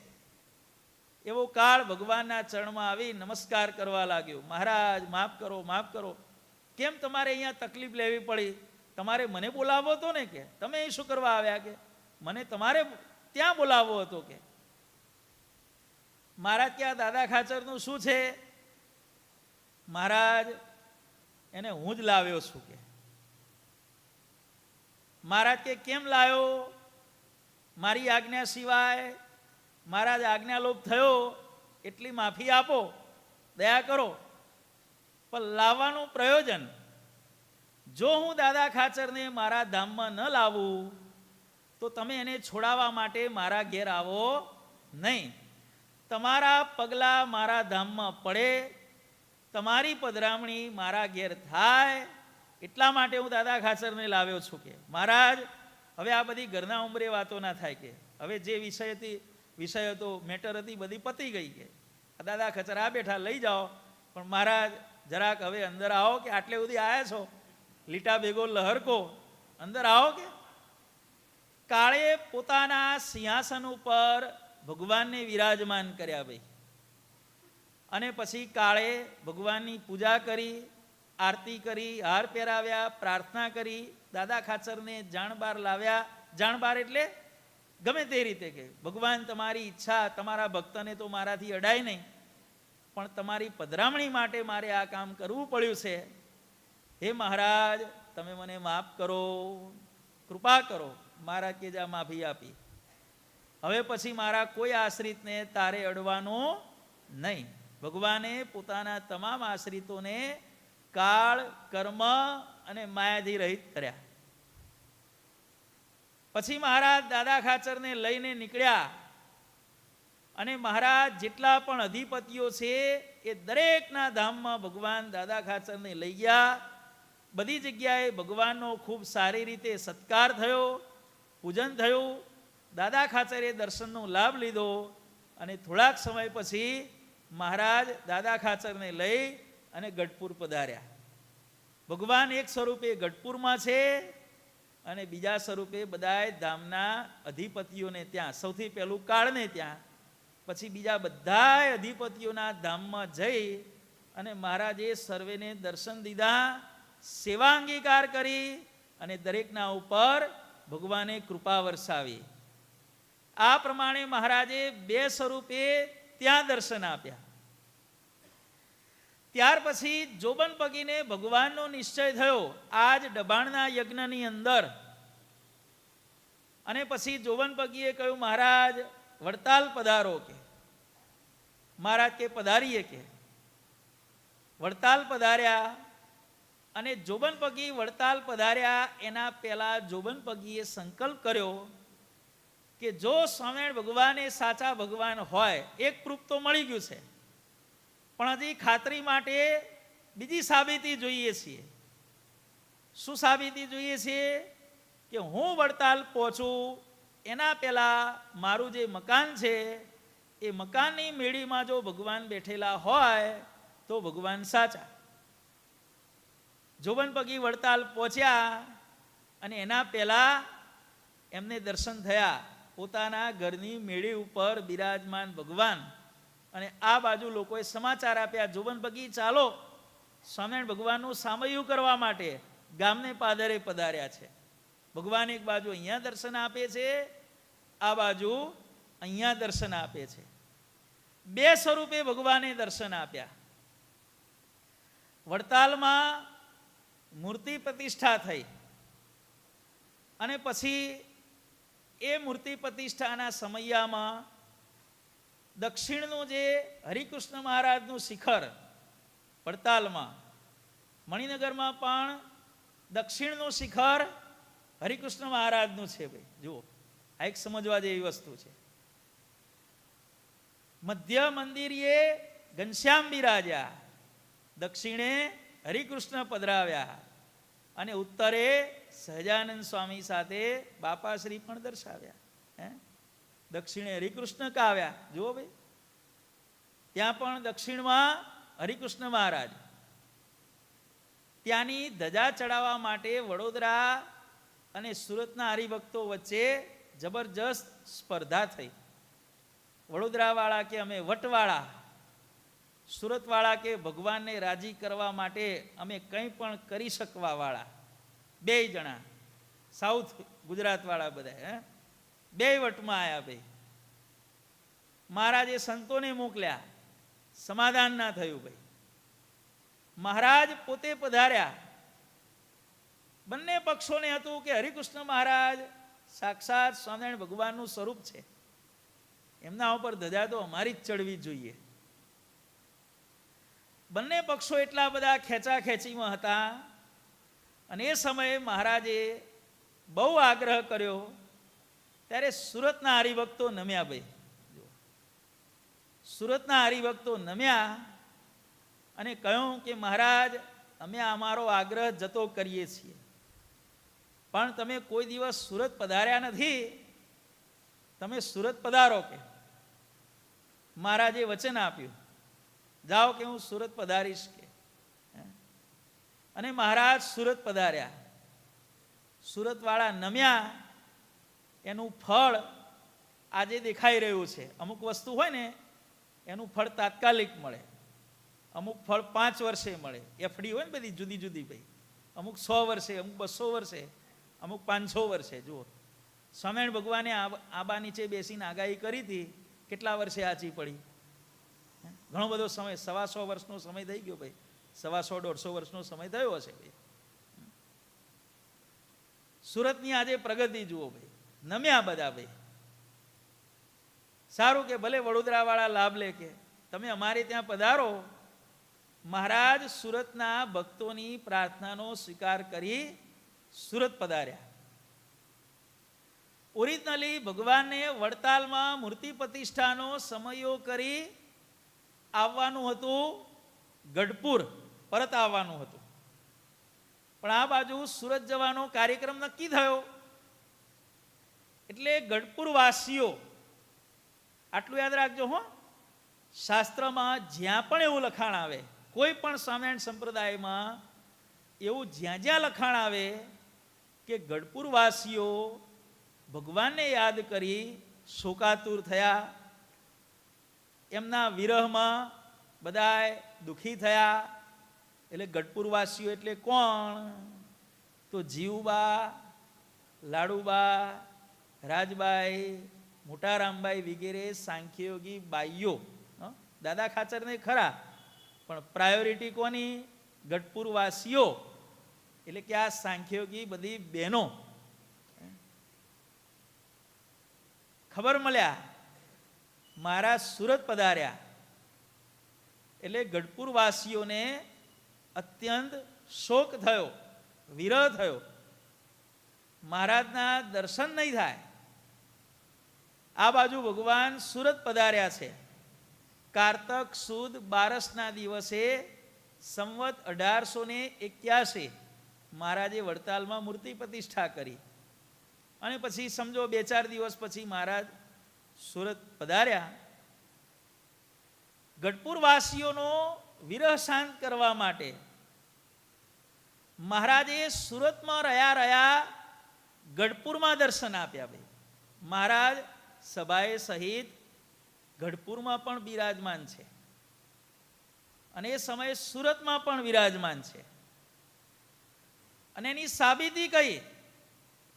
એવો કાળ ભગવાનના ચરણમાં આવી નમસ્કાર કરવા લાગ્યો. મહારાજ માફ કરો, માફ કરો, કેમ તમારે અહીંયા તકલીફ લેવી પડી? તમારે મને બોલાવવો હતો ને, કે તમે અહીં શું કરવા આવ્યા? કે મને તમારે ત્યાં બોલાવવો હતો. કે મહારાજ ક્યાં દાદા ખાચરનું શું છે? મહારાજ એને હું જ લાવ્યો છું. કે મહારાજ કે કેમ લાવ્યો? મારી આજ્ઞા સિવાય મહારાજ આજ્ઞાલોપ થયો, એટલી માફી આપો, દયા કરો. પણ લાવવાનું પ્રયોજન, જો હું દાદા ખાચરને મારા ધામમાં ન લાવું તો તમે એને છોડાવવા માટે મારા ઘેર આવો નહીં. તમારા પગલાં મારા ધામમાં પડે, તમારી પધરામણી મારા ઘેર થાય, એટલા માટે હું દાદા ખાચરને લાવ્યો છું. કે મહારાજ હવે આ બધી ઘરના ઉંમરે વાતો ના થાય. કે હવે જે વિષય હતો, મેટર હતી, બધી પતી ગઈ. કે દાદા ખાચર આ બેઠા, લઈ જાઓ, પણ મહારાજ જરાક હવે અંદર આવો. કે આટલે સુધી આવ્યા છો, લીટા ભેગો લહરકો, અંદર આવો. કે કાળે પોતાના સિંહાસન ઉપર ભગવાનને વિરાજમાન કર્યા. ભાઈ અને પછી કાળે ભગવાનની પૂજા કરી, આરતી કરી, હાર પહેરાવ્યા, પ્રાર્થના કરી, દાદા ખાચરને જાણબાર લાવ્યા. જાણબાર એટલે ગમે તે રીતે, કે ભગવાન તમારી ઈચ્છા, તમારા ભક્તને તો મારાથી અડાય નહીં, પણ તમારી પધરામણી માટે મારે આ કામ કરવું પડ્યું છે. હે મહારાજ તમે મને માફ કરો, કૃપા કરો. મહારાજ કે જા માફી આપી. હવે પછી મારા કોઈ આશ્રિતને તારે અડવાનો નહીં. ભગવાને પોતાના તમામ આશ્રિતોને કાળ, કર્મ અને માયાથી રહિત કર્યા. પછી મહારાજ દાદા ખાચરને લઈને નીકળ્યા અને મહારાજ જેટલા પણ અધિપતિઓ છે એ દરેકના ધામમાં ભગવાન દાદા ખાચરને લઈ ગયા. બધી જગ્યાએ ભગવાનનો ખૂબ સારી રીતે સત્કાર થયો, પૂજન થયું. દાદા ખાચરે દર્શનનો લાભ લીધો અને થોડાક સમય પછી મહારાજ દાદા ખાચરને લઈ અને ગઢપુર પધાર્યા. ભગવાન એક સ્વરૂપે ગઢપુરમાં છે અને બીજા સ્વરૂપે બધાય ધામના અધિપતિઓને ત્યાં, સૌથી પહેલું કાળને ત્યાં, પછી બીજા બધાય અધિપતિઓના ધામમાં જઈ અને મહારાજે સર્વેને દર્શન દીધા, સેવા અંગીકાર કરી અને દરેકના ઉપર ભગવાને કૃપા વરસાવી. આ પ્રમાણે મહારાજે બે સ્વરૂપે ત્યાં દર્શન આપ્યા. ત્યાર પછી જોબન પગીને ભગવાનનો નિશ્ચય થયો આજ ડબાણના યજ્ઞની અંદર. અને પછી જોબન પગીએ કહ્યું, મહારાજ વડતાલ પધારો. કે મહારાજ કે પધારીએ. કે વડતાલ પધાર્યા અને જોબન પગી વડતાલ પધાર્યા એના પહેલા જોબન પગીએ સંકલ્પ કર્યો કે જો સ્વામિનારાયણ ભગવાન એ સાચા ભગવાન હોય, એક પ્રૂફ તો મળી ગયું છે, પણ હજી ખાતરી માટે બીજી સાબિતી જોઈએ છીએ. શું સાબિતી જોઈએ છીએ? કે હું વડતાલ પહોંચું એના પહેલાં મારું જે મકાન છે એ મકાનની મેળીમાં જો ભગવાન બેઠેલા હોય તો ભગવાન સાચા. જોબન પગી વડતાલ પહોંચ્યા અને એના પહેલાં એમને દર્શન થયા પોતાના ઘરની મેળી ઉપર બિરાજમાન ભગવાન. અને આ બાજુ લોકોએ સમાચાર આપ્યા, જોબન પગી ચાલો સ્વામિનારાયણ ભગવાનનું સામૈયું કરવા માટે ગામને પાદરે પધાર્યા છે. ભગવાન એક બાજુ અહીંયા દર્શન આપે છે, આ બાજુ અહીંયા દર્શન આપે છે. બે સ્વરૂપે ભગવાને દર્શન આપ્યા. વડતાલમાં મૂર્તિ પ્રતિષ્ઠા થઈ અને પછી એ મૂર્તિ પ્રતિષ્ઠાના સમયમાં દક્ષિણનું જે હરિકૃષ્ણ મહારાજનું શિખર વડતાલમાં, મણિનગરમાં પણ દક્ષિણનું શિખર હરિકૃષ્ણ મહારાજનું છે. ભાઈ જુઓ, આ એક સમજવા જેવી વસ્તુ છે. મધ્ય મંદિરે ઘનશ્યામ બિરાજ્યા, દક્ષિણે હરિકૃષ્ણ પધરાવ્યા અને ઉત્તરે સહજાનંદ સ્વામી સાથે બાપાશ્રી પણ દર્શાવ્યા. દક્ષિણે હરિકૃષ્ણ કાવ્યા. જુઓ ભાઈ, ત્યાં પણ દક્ષિણમાં હરિકૃષ્ણ મહારાજ. ત્યાંની ધજા ચડાવવા માટે વડોદરા અને સુરતના હરિભક્તો વચ્ચે જબરજસ્ત સ્પર્ધા થઈ. વડોદરાવાળા કે અમે વટવાળા, સુરતવાળા કે ભગવાનને રાજી કરવા માટે અમે કંઈ પણ કરી શકવા વાળા. બે જણા સાઉથ ગુજરાતવાળા બધા બે વટમાં આવ્યા. ભાઈ મહારાજે સંતોને મોકલ્યા, સમાધાન ના થયું. ભાઈ મહારાજ પોતે પધાર્યા. બંને પક્ષોને હતું કે હરિકૃષ્ણ મહારાજ સાક્ષાત સ્વામિનારાયણ ભગવાનનું સ્વરૂપ છે, એમના ઉપર ધજા તો અમારી જ ચડવી જોઈએ. બંને પક્ષો એટલા બધા ખેંચાખેંચીમાં હતા અને એ સમયે મહારાજે બહુ આગ્રહ કર્યો ત્યારે સુરતના હરિભક્તો નમ્યા. ભાઈ સુરતના હરિભક્તો નમ્યા અને કહ્યું કે મહારાજ અમે અમારો આગ્રહ જતો કરીએ છીએ, પણ તમે કોઈ દિવસ સુરત પધાર્યા નથી, તમે સુરત પધારો. કે મહારાજે વચન આપ્યું, જાઓ કે હું સુરત પધારીશ. કે અને મહારાજ સુરત પધાર્યા. સુરતવાળા નમ્યા. એનું ફળ આજે દેખાઈ રહ્યું છે. અમુક વસ્તુ હોય ને એનું ફળ તાત્કાલિક મળે, અમુક ફળ 5 વર્ષે મળે. એફડી હોય ને બધી જુદી જુદી. ભાઈ અમુક 100 વર્ષે, અમુક 200 વર્ષે, અમુક 500 વર્ષે. જુઓ, સ્વામિનારાયણ ભગવાને આબા નીચે બેસીને આગાહી કરી હતી, કેટલા વર્ષે આચી પડી? ઘણો બધો સમય, 125 વર્ષનો સમય થઈ ગયો. ભાઈ 125-150 વર્ષનો સમય થયો હશે. ભાઈ સુરતની આજે પ્રગતિ જુઓ. ભાઈ નમ્યા બધા. ભાઈ સારું કે ભલે વડોદરા વાળા લાભ લે, કે તમે અમારે ત્યાં પધારો મહારાજ સુરતના ભક્તોની પ્રાર્થનાનો સ્વીકાર કરી સુરત પધાર્યા. ઓરિજિનલી ભગવાનને વડતાલમાં મૂર્તિ પ્રતિષ્ઠાનો સમયો કરી આવવાનું હતું, ગઢપુર પરત આવવાનું હતું. પણ આ બાજુ સુરત જવાનો કાર્યક્રમ નક્કી થયો એટલે ગઢપુર વાસીઓ, આટલું યાદ રાખજો હો, શાસ્ત્રમાં જ્યાં પણ એવું લખાણ આવે, કોઈ પણ સ્વામિનારાયણ સંપ્રદાયમાં એવું જ્યાં જ્યાં લખાણ આવે કે ગઢપુર વાસીઓ ભગવાનને યાદ કરી શોકાતુર થયા, એમના વિરહમાં બધાય દુઃખી થયા, એટલે ગઢપુરવાસીઓ એટલે કોણ? તો જીવબા, લાડુબા, રાજબાઈ, મોટારામબાઈ વગેરે સાંખ્યયોગી બાઈઓ. દાદા ખાચરને ખરા, પણ પ્રાયોરિટી કોની? ગઢપુરવાસીઓ. એટલે કે આ સાંખ્યયોગી બધી બહેનો ખબર મળ્યા મહારાજ સુરત પધાર્યા એટલે ગઢપુરવાસીઓને અત્યંત શોક થયો, વિરહ થયો. મહારાજના દર્શન નહીં થાય. આ બાજુ ભગવાન સુરત પધાર્યા છે. કારતક સુદ 12ના દિવસે સંવત 1881 મહારાજે વડતાલમાં મૂર્તિ પ્રતિષ્ઠા કરી અને પછી સમજો 2-4 દિવસ પછી મહારાજ સુરત પધાર્યા. ગઢપુરવાસીઓનો વિરહ શાંત કરવા માટે મહારાજે સુરતમાં રહ્યા ગઢપુરમાં દર્શન આપ્યા. ભાઈ મહારાજ સભાએ સહિત ગઢપુરમાં પણ બિરાજમાન છે અને એ સમયે સુરતમાં પણ વિરાજમાન છે. અને એની સાબિતી કઈ?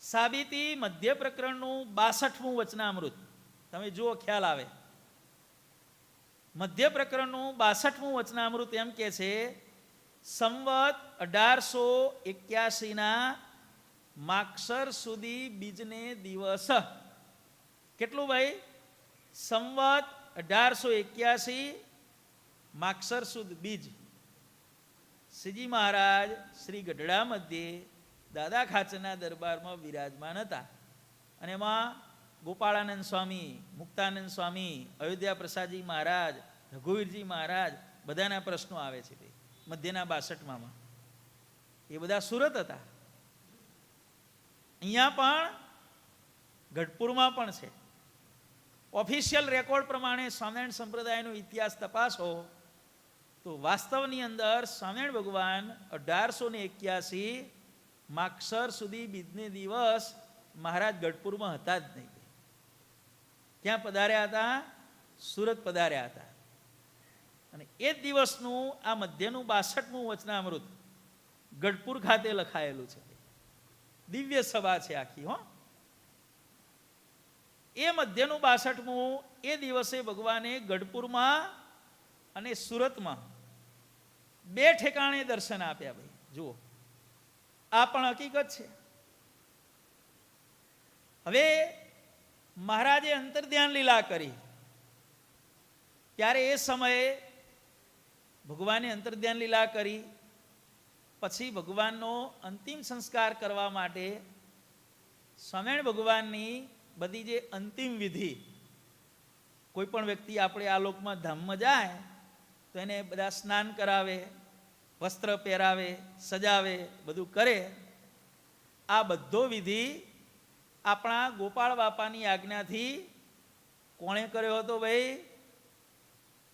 સાબિતી મધ્ય પ્રકરણનું 62મું વચનામૃત. તમે જુઓ, ખ્યાલ આવે. મધ્ય પ્રકરણનું 62મું વચનામૃત એમ કે છે, સંવત 1881ના માગસર સુધી બીજને દિવસ. કેટલું ભાઈ? સંવત 1881 માગસર સુદ બીજ. શ્રીજી મહારાજ શ્રી ગઢડા મધ્યે દાદા ખાચરના દરબારમાં વિરાજમાન હતા. અને એમાં ગોપાળાનંદ સ્વામી, મુક્તાનંદ સ્વામી, અયોધ્યા પ્રસાદજી મહારાજ, રઘુવીરજી મહારાજ, બધાના પ્રશ્નો આવે છે ભાઈ મધ્યના 62માં. એ બધા સુરત હતા. અહીંયા પણ ગઢપુરમાં પણ છે. ઓફિશિયલ રેકોર્ડ પ્રમાણે સ્વામિનારાયણ સંપ્રદાયનો ઇતિહાસ તપાસો તો વાસ્તવની અંદર સ્વામિનારાયણ ભગવાન 1881 માગસર સુધી બીજને દિવસ મહારાજ ગઢપુરમાં હતા જ નહીં. ક્યાં પધાર્યા હતા? સુરત પધાર્યા હતા. અને એ જ દિવસનું આ મધ્યનું 62મું વચનામૃત ગઢપુર ખાતે લખાયેલું છે. દિવ્ય સભા છે આખી. હો, એ મધ્યનું 62મું એ દિવસે ભગવાને ગઢપુરમાં અને સુરતમાં 2 ઠેકાણે દર્શન આપ્યા. ભાઈ જુઓ, આ પણ હકીકત છે. હવે મહારાજે અંતર્ધ્યાન લીલા કરી ત્યારે એ સમયે ભગવાને અંતર્ધ્યાન લીલા કરી. પછી ભગવાનનો અંતિમ સંસ્કાર કરવા માટે સ્વામિનારાયણ ભગવાનની બધી જે અંતિમ વિધિ, કોઈ પણ વ્યક્તિ આપણે આ લોકમાં ધામમાં જાય તો એને બધા સ્નાન કરાવે, વસ્ત્ર પહેરાવે, સજાવે, બધું કરે. આ બધો વિધિ આપણા ગોપાળ બાપાની આજ્ઞાથી કોણે કર્યો હતો? ભાઈ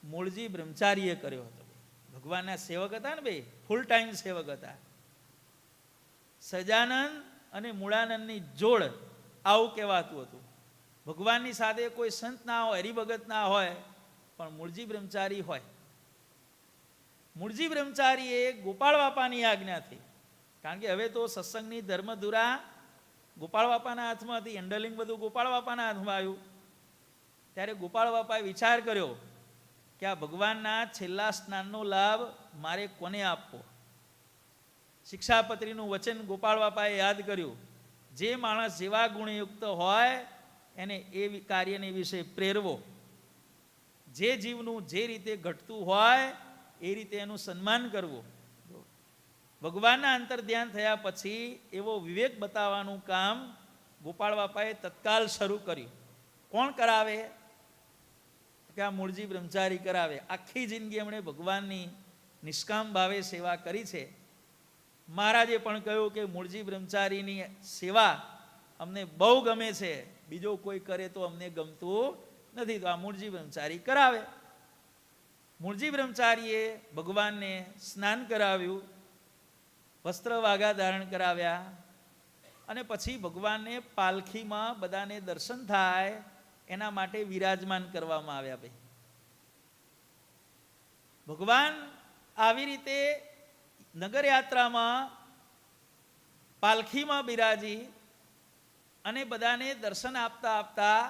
મૂળજી બ્રહ્મચારીએ કર્યો હતો. ભગવાનના સેવક હતા ને ભાઈ, ફૂલ ટાઈમ સેવક હતા. સજાનંદ અને મૂળાનંદની જોડ આવું કહેવાતું હતું. ભગવાનની સાથે કોઈ સંત ના હોય, હરિભગત ના હોય, પણ મૂળજી બ્રહ્મચારી હોય. મૂળજી બ્રહ્મચારીએ ગોપાળ બાપાની આજ્ઞાથી, કારણ કે હવે તો સત્સંગની ધર્મધુરા ગોપાળ બાપાના હાથમાં હતી, હેન્ડલિંગ બધું ગોપાળ બાપાના હાથમાં આવ્યું. ત્યારે ગોપાળ બાપાએ વિચાર કર્યો કે આ ભગવાનના છેલ્લા સ્નાનનો લાભ મારે કોને આપવો? શિક્ષાપત્રીનું વચન ગોપાળ બાપાએ યાદ કર્યું, જે માણસ જેવા ગુણયુક્ત હોય એને એ કાર્યને વિશે પ્રેરવો. જે જીવનું જે રીતે ઘટતું હોય એ રીતે એનું સન્માન કરવું. ભગવાનના અંતર ધ્યાન થયા પછી એવો વિવેક બતાવવાનું કામ ગોપાળ બાપાએ તત્કાલ શરૂ કર્યું. કોણ કરાવે? કે આ મૂળજી બ્રહ્મચારી કરાવે. આખી જિંદગી એમણે ભગવાનની નિષ્કામ ભાવે સેવા કરી છે. મહારાજે પણ કહ્યું કે મૂળજી બ્રહ્મચારીની સેવા અમને બહુ ગમે છે, બીજો કોઈ કરે તો અમને ગમતું નથી, તો આ મૂળજી બ્રહ્મચારી કરાવે. મૂળજી બ્રહ્મચારીએ ભગવાનને સ્નાન કરાવ્યું, વસ્ત્ર વાઘા ધારણ કરાવ્યા, અને પછી ભગવાનને પાલખીમાં બધાને દર્શન થાય એના માટે વિરાજમાન કરવામાં આવ્યા. ભાઈ ભગવાન આવી રીતે નગરયાત્રામાં પાલખીમાં બિરાજી અને બધાને દર્શન આપતા આપતા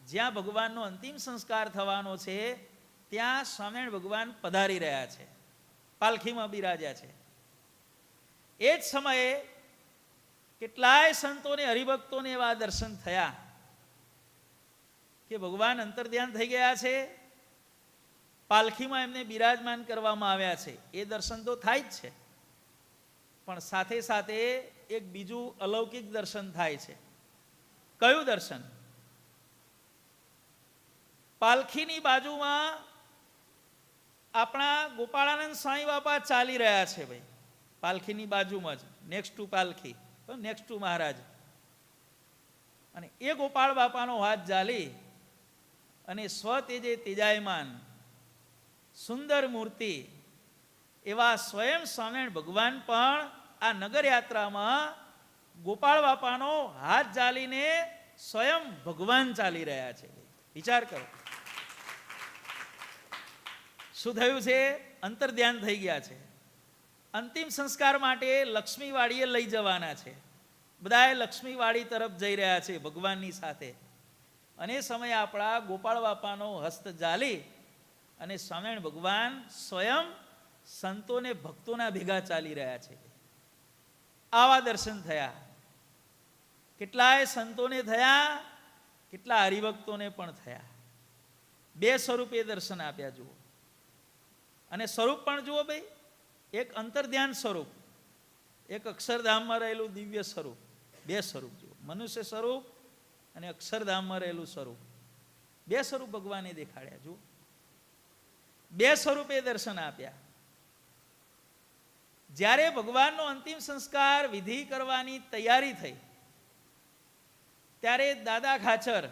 જ્યાં ભગવાનનો અંતિમ સંસ્કાર થવાનો છે ત્યાં સ્વામિનારાયણ ભગવાન પધારી રહ્યા છે, પાલખીમાં બિરાજ્યા છે. એ જ સમયે કેટલાય સંતોને હરિભક્તોને એવા દર્શન થયા કે ભગવાન અંતર્ધ્યાન થઈ ગયા છે, પાલખીમાં એમને બિરાજમાન કરવામાં આવ્યા છે. એ દર્શન તો થાય જ છે, પણ સાથે સાથે એક બીજું અલૌકિક દર્શન થાય છે. કયું દર્શન? પાલખીની બાજુમાં આપણા ગોપાળાનંદ સ્વામી બાપા ચાલી રહ્યા છે. ભાઈ પાલખીની બાજુમાં જ, નેક્સ્ટ ટુ પાલખી, નેક્સ્ટ ટુ મહારાજ. અને એ ગોપાળ બાપાનો હાથ ઝાલી અને સ્વતેજે તેજાયમાન સુંદર મૂર્તિ એવા સ્વયં સ્વામિનારાયણ ભગવાન પણ આ નગરયાત્રામાં ગોપાળ બાપાનો હાથ ઝાલીને સ્વયં ભગવાન ચાલી રહ્યા છે. વિચાર કરો શું થયું છે? અંતર્ધ્યાન થઈ ગયા છે. અંતિમ સંસ્કાર માટે લક્ષ્મીવાડીએ લઈ જવાના છે. બધાએ લક્ષ્મીવાડી તરફ જઈ રહ્યા છે ભગવાનની સાથે. અને સમયે આપણા ગોપાળ બાપાનો હસ્ત ઝાલી અને સ્વામિનારાયણ ભગવાન સ્વયં સંતોને ભક્તોના ભેગા ચાલી રહ્યા છે. આવા દર્શન થયા. કેટલાય સંતોને થયા, કેટલા હરિભક્તોને પણ થયા. બે સ્વરૂપે દર્શન આપ્યા. જુઓ, અને સ્વરૂપ પણ જુઓ ભાઈ, એક અંતર્ધ્યાન સ્વરૂપ, એક અક્ષરધામમાં રહેલું દિવ્ય સ્વરૂપ. બે સ્વરૂપ જુઓ, મનુષ્ય સ્વરૂપ અને અક્ષરધામમાં રહેલું સ્વરૂપ. બે સ્વરૂપ ભગવાને દેખાડ્યા. જુઓ, બે સ્વરૂપે દર્શન આપ્યા. જ્યારે ભગવાનનો અંતિમ સંસ્કાર વિધિ કરવાની તૈયારી થઈ ત્યારે દાદા ખાચર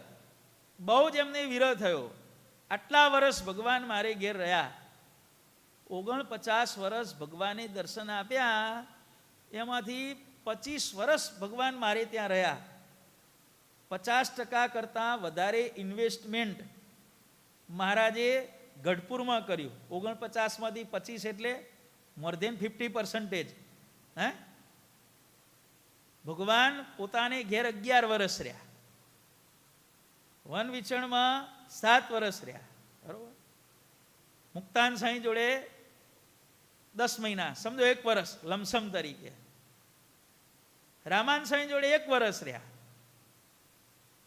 બહુ જ એમને વિરહ થયો. આટલા વર્ષ ભગવાન મારે ઘેર રહ્યા, 49 વર્ષ ભગવાને દર્શન આપ્યા, એમાંથી 25 વર્ષ ભગવાન મારે ત્યાં રહ્યા. 50% કરતાં વધારે ઇન્વેસ્ટમેન્ટ મહારાજે ગઢપુરમાં કર્યું. 49માંથી 25 એટલે મોર ધેન 50%. હે, ભગવાન પોતાને ઘેર 11 વર્ષ રહ્યા, વન વિચરણમાં 7 વર્ષ રહ્યા. બરોબર. મુક્તાન સાંઈ જોડે 10 મહિના, સમજો 1 વર્ષ લમસમ તરીકે. રામાન સાંઈ જોડે 1 વર્ષ રહ્યા.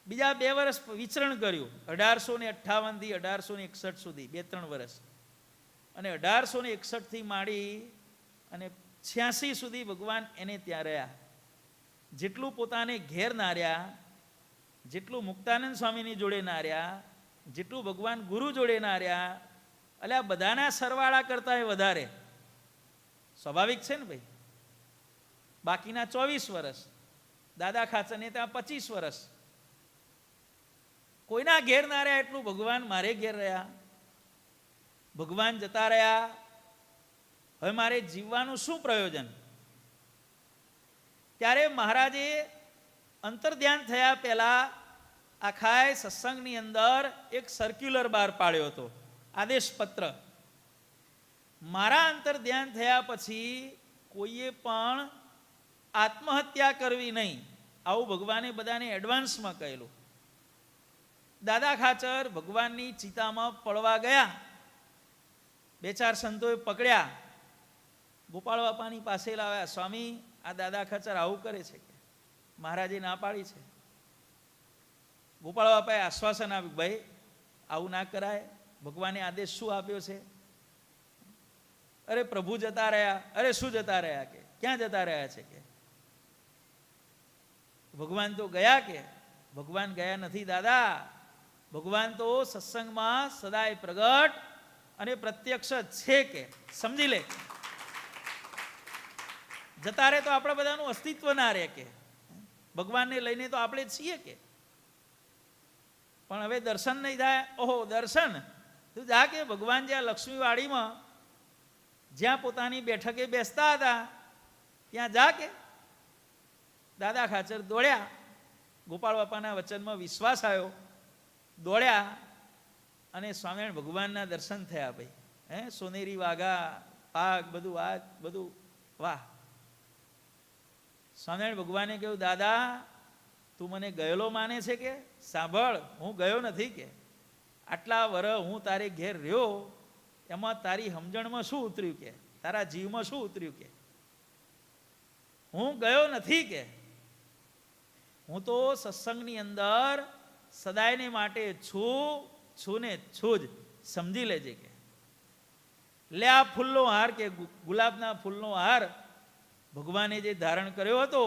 બીજા 2 વર્ષ વિચરણ કર્યું, 1858 થી 1861 સુધી 2-3 વર્ષ. અને 1861 થી માંડી અને 86 સુધી ભગવાન એને ત્યાં રહ્યા. જેટલું પોતાને ઘેર ના રહ્યા, જેટલું મુક્તાનંદ સ્વામીની જોડે ના રહ્યા, જેટલું ભગવાન ગુરુ જોડે ના રહ્યા, એટલે આ બધાના સરવાળા કરતા એ વધારે. સ્વાભાવિક છે ને ભાઈ. બાકીના 24 વર્ષ, દાદા ખાચરને ત્યાં 25 વર્ષ. કોઈના ઘેર ના રહ્યા એટલું ભગવાન મારે ઘેર રહ્યા. ભગવાન જતા રહ્યા, હવે મારે જીવવાનું શું પ્રયોજન? ત્યારે મહારાજે અંતર્ધ્યાન થયા પહેલા આખા સત્સંગની અંદર એક સર્ક્યુલર બહાર પાડ્યો હતો, આદેશપત્ર. મારા અંતર્ધ્યાન થયા પછી કોઈએ પણ આત્મહત્યા કરવી નહીં, આવું ભગવાને બધાને એડવાન્સમાં કહેલું. દાદા ખાચર ભગવાનની ચિતામાં પડવા ગયા. 2-4 સંતોએ પકડ્યા, ગોપાળ બાપાની પાસે લાવ્યા. સ્વામી, આ દાદા ખાચર આવું કરે છે કે મહારાજે ના પાડી છે. ગોપાળ બાપાએ આશ્વાસન આપ્યું, ભાઈ આવું ના કરાય, ભગવાને આદેશ શું આપ્યો છે? અરે પ્રભુ જતા રહ્યા. અરે શું જતા રહ્યા? કે ક્યાં જતા રહ્યા છે? કે ભગવાન તો ગયા. કે ભગવાન ગયા નથી દાદા. ભગવાન તો સત્સંગમાં સદાય પ્રગટ અને પ્રત્યક્ષ છે. કે સમજી લે. જતા રહે તો આપણા બધાનું અસ્તિત્વ ના રહે. કે ભગવાનને લઈને તો આપણે છીએ. કે પણ હવે દર્શન નહીં થાય. ઓહો દર્શન તું જા. કે ભગવાન જ્યાં લક્ષ્મીવાડીમાં જ્યાં પોતાની બેઠકે બેસતા હતા ત્યાં જા. કે દાદા ખાચર દોડ્યા. ગોપાળ બાપાના વચનમાં વિશ્વાસ આવ્યો. દોડ્યા અને સ્વામિનારાયણ ભગવાનના દર્શન થયા. ભાઈ સોનેરી વાઘા પાક બધું આ બધું વાહ. સ્વામિનારાયણ ભગવાને કહ્યું દાદા તું મને ગયેલો માને છે? કે સાંભળ હું ગયો નથી. કે આટલા વર્ષ હું તારે ઘેર રહ્યો એમાં તારી સમજણમાં શું ઉતર્યું? કે તારા જીવમાં શું ઉતર્યું? કે હું ગયો નથી. કે હું તો સત્સંગની અંદર સદાયને માટે છું ને છું જ. સમજી લેજે. કે લે આ ફૂલનો હાર. કે ગુલાબના ફૂલનો હાર ભગવાને જે ધારણ કર્યો હતો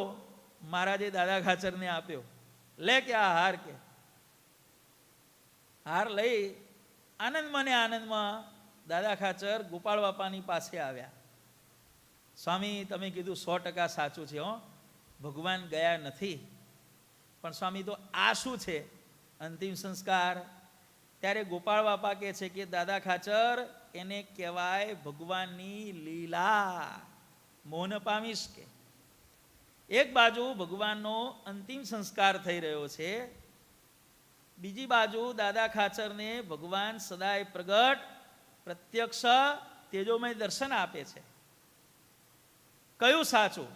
મહારાજે દાદા ખાચરને આપ્યો. લે કે આ હાર. કે હાર લઈ આનંદમાં ને આનંદમાં દાદા ખાચર ગોપાળ બાપાની પાસે આવ્યા. સ્વામી તમે કીધું 100% સાચું છે. ભગવાન ગયા નથી. પણ સ્વામી તો આ શું છે? અંતિમ સંસ્કાર. ત્યારે ગોપાળ બાપા કહે છે કે દાદા ખાચર એને કહેવાય ભગવાનની લીલા. મોહન પામીશ. કે એક બાજુ ભગવાનનો અંતિમ સંસ્કાર થઈ રહ્યો છે, બીજી બાજુ દાદા ખાચરને ભગવાન સદાય પ્રગટ પ્રત્યક્ષ તેજોમય દર્શન આપે છે. કયું સાચું?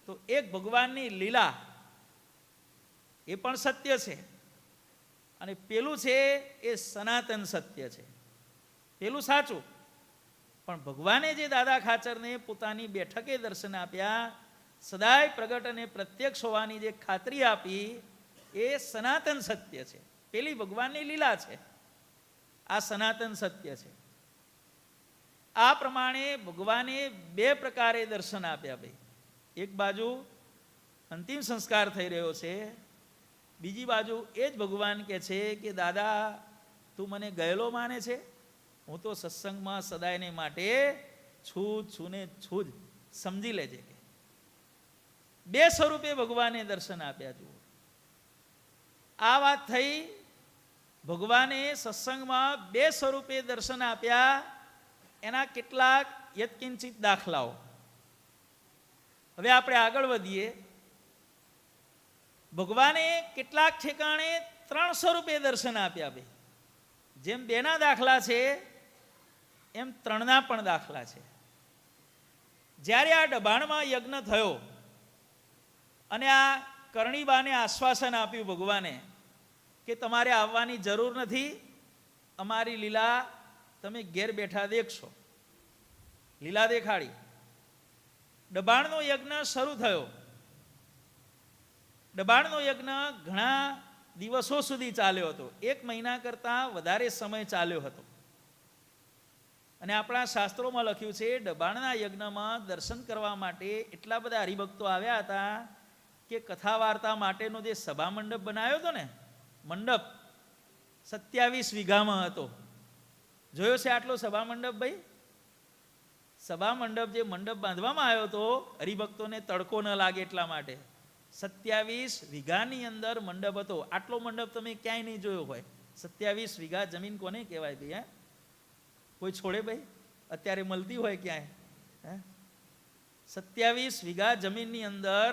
તો એક ભગવાનની લીલા એ પણ સત્ય છે અને પેલું છે એ સનાતન સત્ય છે. પેલું સાચું. પણ ભગવાને જે દાદા ખાચરને પોતાની બેઠકે દર્શન આપ્યા, સદાય પ્રગટ અને પ્રત્યક્ષ હોવાની જે ખાતરી આપી, એ સનાતન સત્ય છે. પેલી ભગવાનની લીલા છે, આ સનાતન સત્ય છે. આ પ્રમાણે ભગવાને બે પ્રકારે દર્શન આપ્યા. ભાઈ એક બાજુ અંતિમ સંસ્કાર થઈ રહ્યો છે, બીજી બાજુ એ જ ભગવાન કહે છે કે દાદા તું મને ગયેલો માને છે? હું તો સત્સંગમાં સદાયને માટે છું ને છું જ. સમજી લેજે. કે બે સ્વરૂપે ભગવાને દર્શન આપ્યા. જુઓ, આ વાત થઈ. ભગવાને સત્સંગમાં બે સ્વરૂપે દર્શન આપ્યા. એના કેટલાક યત્કિંચિત દાખલાઓ. હવે આપણે આગળ વધીએ. ભગવાને કેટલાક ઠેકાણે 3 સ્વરૂપે દર્શન આપ્યા. ભાઈ જેમ 2ના દાખલા છે એમ 3ના પણ દાખલા છે. જ્યારે આ ડબાણમાં યજ્ઞ થયો અને આ કરણીબાને આશ્વાસન આપ્યું ભગવાને કે તમારે આવવાની જરૂર નથી, અમારી લીલા તમે ઘેર બેઠા દેખશો. લીલા દેખાડી. ડબાણનો યજ્ઞ શરૂ થયો. ડબાણનો યજ્ઞ ઘણા દિવસો સુધી ચાલ્યો હતો. 1 મહિના કરતાં વધારે સમય ચાલ્યો હતો. અને આપણા શાસ્ત્રોમાં લખ્યું છે ડબાણના યજ્ઞમાં દર્શન કરવા માટે એટલા બધા હરિભક્તો આવ્યા હતા કે કથા વાર્તા માટેનો જે સભા મંડપ બનાવ્યો હતો ને, મંડપ 27 વીઘામાં હતો. જોયો છે આટલો સભા મંડપ? ભાઈ સભા મંડપ જે મંડપ બાંધવામાં આવ્યો હતો હરિભક્તોને તડકો ન લાગે એટલા માટે, 27 વીઘાની અંદર મંડપ હતો. આટલો મંડપ તમે ક્યાંય નહીં જોયો હોય. 27 વીઘા જમીન કોને કહેવાય ભાઈ? કોઈ છોડે ભાઈ? અત્યારે મળતી હોય ક્યાંય? 27 વીઘા જમીનની અંદર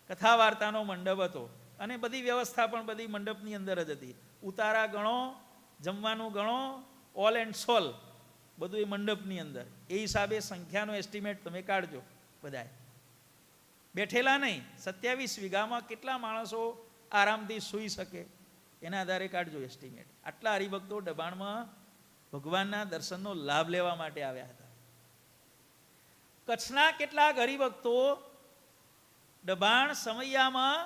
કથા વાર્તાનો મંડપ હતો. અને બધી વ્યવસ્થા પણ બધી મંડપની અંદર જ હતી. ઉતારા ગણો, જમવાનું ગણો, ઓલ એન્ડ સોલ બધું એ મંડપની અંદર. એ હિસાબે સંખ્યાનો એસ્ટિમેટ તમે કાઢજો. બધાએ બેઠેલા નહીં, 27 વીઘામાં કેટલા માણસો આરામથી સૂઈ શકે એના આધારે કાઢજો એસ્ટિમેટ. આટલા હરિભક્તો દબાણમાં ભગવાનના દર્શનનો લાભ લેવા માટે આવ્યા હતા. કચ્છના કેટલાક હરિભક્તો દબાણ સમૈયામાં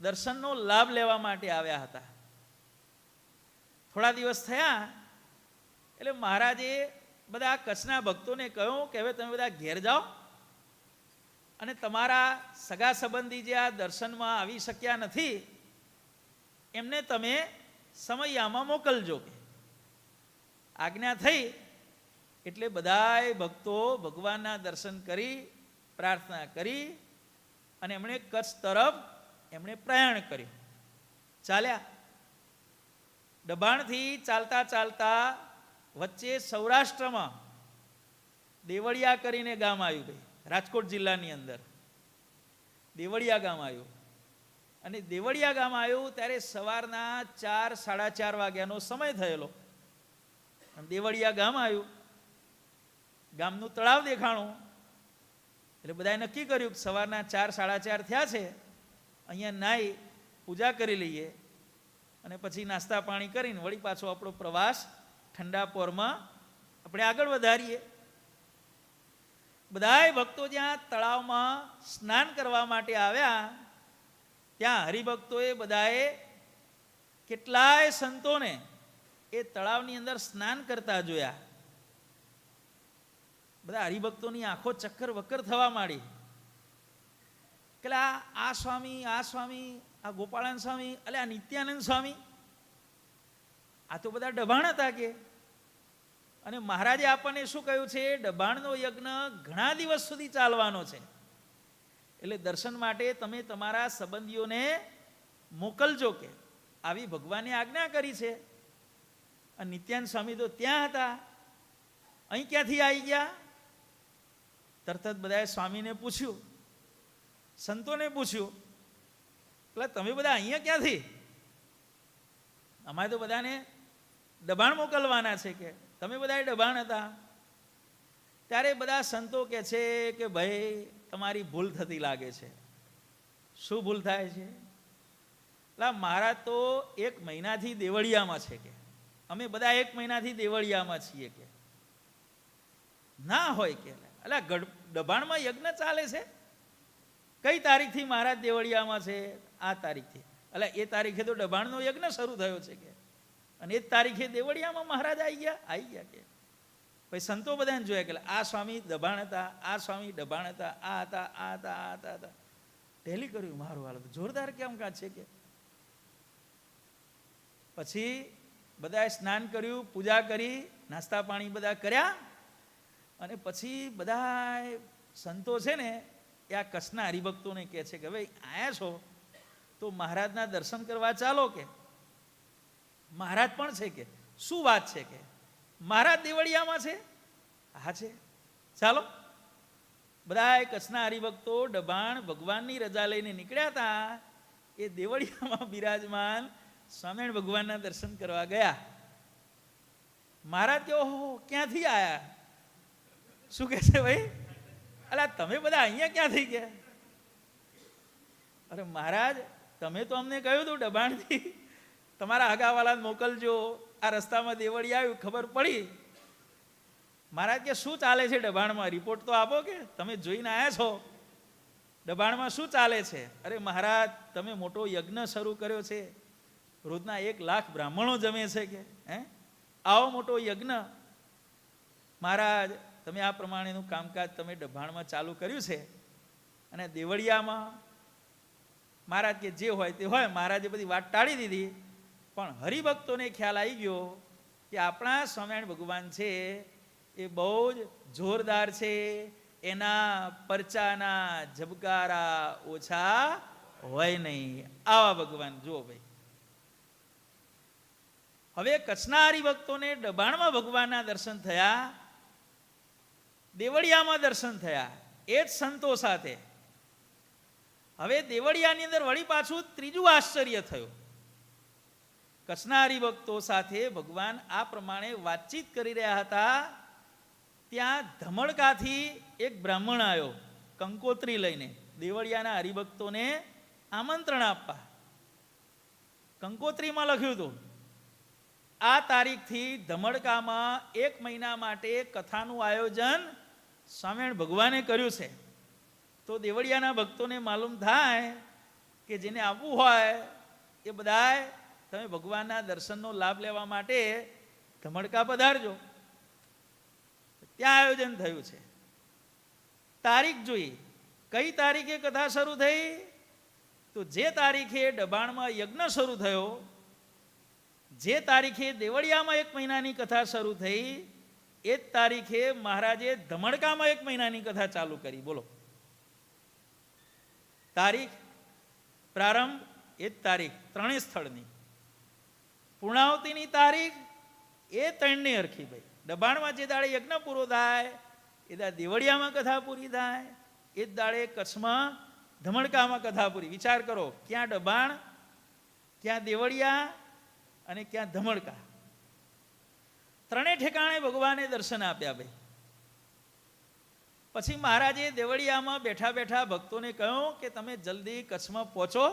દર્શનનો લાભ લેવા માટે આવ્યા હતા. થોડા દિવસ થયા એટલે મહારાજે બધા કચ્છના ભક્તોને કહ્યું કે હવે તમે બધા ઘેર જાઓ અને તમારા સગા સંબંધી જે આ દર્શનમાં આવી શક્યા નથી એમને તમે સમયામાં મોકલજો. કે આજ્ઞા થઈ એટલે બધાય ભક્તો ભગવાનના દર્શન કરી પ્રાર્થના કરી અને એમણે કચ્છ તરફ એમણે પ્રયાણ કર્યું. ચાલ્યા. દબાણથી ચાલતા ચાલતા વચ્ચે સૌરાષ્ટ્રમાં દેવળિયા કરીને ગામ આવ્યું. ભાઈ રાજકોટ જિલ્લાની અંદર દેવળિયા ગામ આવ્યું. અને દેવળિયા ગામ આવ્યું ત્યારે સવારના 4-4:30 વાગ્યાનો સમય થયેલો. અને દેવળિયા ગામ આવ્યું, ગામનું તળાવ દેખાણું. એટલે બધાએ નક્કી કર્યું કે સવારના 4-4:30 થયા છે, અહીંયા નાહી પૂજા કરી લઈએ અને પછી નાસ્તા પાણી કરીને વળી પાછો આપણો પ્રવાસ ઠંડા પોરમાં આપણે આગળ વધારીએ. બધાય ભક્તો જ્યાં તળાવમાં સ્નાન કરવા માટે આવ્યા ત્યાં હરિભક્તોએ બધાએ કેટલાય સંતોને એ તળાવની અંદર સ્નાન કરતા જોયા. બધા હરિભક્તોની આંખો ચક્કર વક્કર થવા માંડી કે આ સ્વામી, આ સ્વામી, આ ગોપાળાનંદ સ્વામી, અલે આ નિત્યાનંદ સ્વામી, આ તો બધા દબાણ હતા. કે અને મહારાજે આપણને શું કહ્યું છે? દબાણનો યજ્ઞ ઘણા દિવસ સુધી ચાલવાનો છે, એટલે દર્શન માટે તમે તમારા સંબંધીઓને મોકલજો. કે આવી ભગવાને આજ્ઞા કરી છે. અને નિત્યાનંદ સ્વામી તો ત્યાં હતા, અહીં ક્યાંથી આવી ગયા? તરત જ બધાએ સ્વામીને પૂછ્યું, સંતોને પૂછ્યું, એટલે તમે બધા અહીંયા ક્યાંથી? અમારે તો બધાને દબાણ મોકલવાના છે. કે તમે બધા દબાણ હતા. ત્યારે બધા સંતો કહે છે કે ભાઈ તમારી ભૂલ થતી લાગે છે. શું ભૂલ થાય છે? એટલે મારા તો 1 મહિનાથી દેવળિયામાં છે. કે અમે બધા 1 મહિનાથી દેવળિયામાં છીએ. કે ના હોય. કે એટલે દબાણમાં યજ્ઞ ચાલે છે. કઈ તારીખથી મહારાજ દેવળિયામાં છે? આ તારીખથી. એટલે એ તારીખે તો દબાણનો યજ્ઞ શરૂ થયો છે. કે અને એ જ તારીખે દેવળિયામાં મહારાજ આવી ગયા. કે પછી સંતો બધાને જોયા કે આ સ્વામી દબાણ હતા, આ સ્વામી દબાણ હતા, આ હતા, આ હતા, આ હતા. ટેલી કર્યું મારું હાલત જોરદાર કેમ કાં છે. કે પછી બધાએ સ્નાન કર્યું, પૂજા કરી, નાસ્તા પાણી બધા કર્યા અને પછી બધા સંતો છે ને એ આ કચ્છના હરિભક્તોને કહે છે કે ભાઈ આયા છો તો મહારાજના દર્શન કરવા ચાલો. કે મહારાજ પણ છે. કે શું વાત છે? કે મહારાજ દેવળિયામાં છે? હા છે, ચાલો. બધા કચ્છના હરિભક્તો દબાણ ભગવાનની રજા લઈને નીકળ્યા હતા. એ દેવળિયામાં બિરાજમાન સ્વામિનારાયણ ભગવાનના દર્શન કરવા ગયા. મહારાજ કે ઓહો ક્યાંથી આયા? શું કહે છે ભાઈ? અલા તમે બધા અહીંયા ક્યાંથી ગયા? અરે મહારાજ તમે તો અમને કહ્યું હતું દબાણથી તમારા હગાવાલાને મોકલજો, આ રસ્તામાં દેવળી આવ્યું, ખબર પડી. મહારાજ કે શું ચાલે છે દબાણમાં? રિપોર્ટ તો આપો. કે તમે જોઈને આવ્યા છો દબાણમાં શું ચાલે છે? અરે મહારાજ તમે મોટો યજ્ઞ શરૂ કર્યો છે, રોજના 1 લાખ બ્રાહ્મણો જમે છે. કે આવો મોટો યજ્ઞ મહારાજ તમે આ પ્રમાણેનું કામકાજ તમે દબાણમાં ચાલુ કર્યું છે. અને દેવળિયામાં મહારાજ કે જે હોય તે હોય. મહારાજે બધી વાત ટાળી દીધી. પણ હરિભક્તોને ખ્યાલ આવી ગયો કે આપણા સ્વામિનારાયણ ભગવાન છે એ બહુ જ જોરદાર છે, એના પરચાના ઝબકારા ઓછા હોય નહીં. આવા ભગવાન જુઓ ભાઈ. હવે કચ્છના હરિભક્તોને દબાણમાં ભગવાનના દર્શન થયા, દેવળિયામાં દર્શન થયા, એ જ સંતો સાથે. હવે દેવળિયાની અંદર વળી પાછું ત્રીજું આશ્ચર્ય થયું. કચ્છના હરિભક્તો સાથે ભગવાન આ પ્રમાણે વાતચીત કરી રહ્યા હતા. ત્યાં ધમડકાથી એક બ્રાહ્મણ આવ્યો કંકોત્રી લઈને દેવળિયાના હરિભક્તોને આમંત્રણ આપવા. કંકોત્રીમાં લખ્યું હતું આ તારીખથી ધમડકામાં 1 મહિના માટે કથાનું આયોજન સ્વામિનારાયણ ભગવાને કર્યું છે. તો દેવળિયાના ભક્તોને માલુમ થાય કે જેને આવવું હોય એ બધાએ તમે ભગવાનના દર્શનનો લાભ લેવા માટે ધમડકા પધારજો. ત્યાં આયોજન થયું છે. તારીખ જોઈ, કઈ તારીખે કથા શરૂ થઈ? તો જે તારીખે ડબાણમાં યજ્ઞ શરૂ થયો, જે તારીખે દેવળિયામાં 1 મહિનાની કથા શરૂ થઈ, એ જ તારીખે મહારાજે ધમડકામાં 1 મહિનાની કથા ચાલુ કરી. બોલો, તારીખ પ્રારંભ એ જ તારીખ, 3 સ્થળની. પૂર્ણાવતીની તારીખ એ 3ની હરખી. ભાઈ, દબાણમાં જે દાડે યજ્ઞ પૂરો થાય એ દાડે દેવળિયામાં કથા પૂરી થાય, એ જ દાડે કચ્છમાં ધમડકામાં કથા પૂરી. વિચાર કરો, ક્યાં દબાણ, ક્યાં દેવળિયા અને ક્યાં ધમડકા. 3 ઠેકાણે ભગવાને દર્શન આપ્યા. ભાઈ, પછી મહારાજે દેવળિયામાં બેઠા બેઠા ભક્તોને કહ્યું કે તમે જલ્દી કચ્છમાં પહોંચો.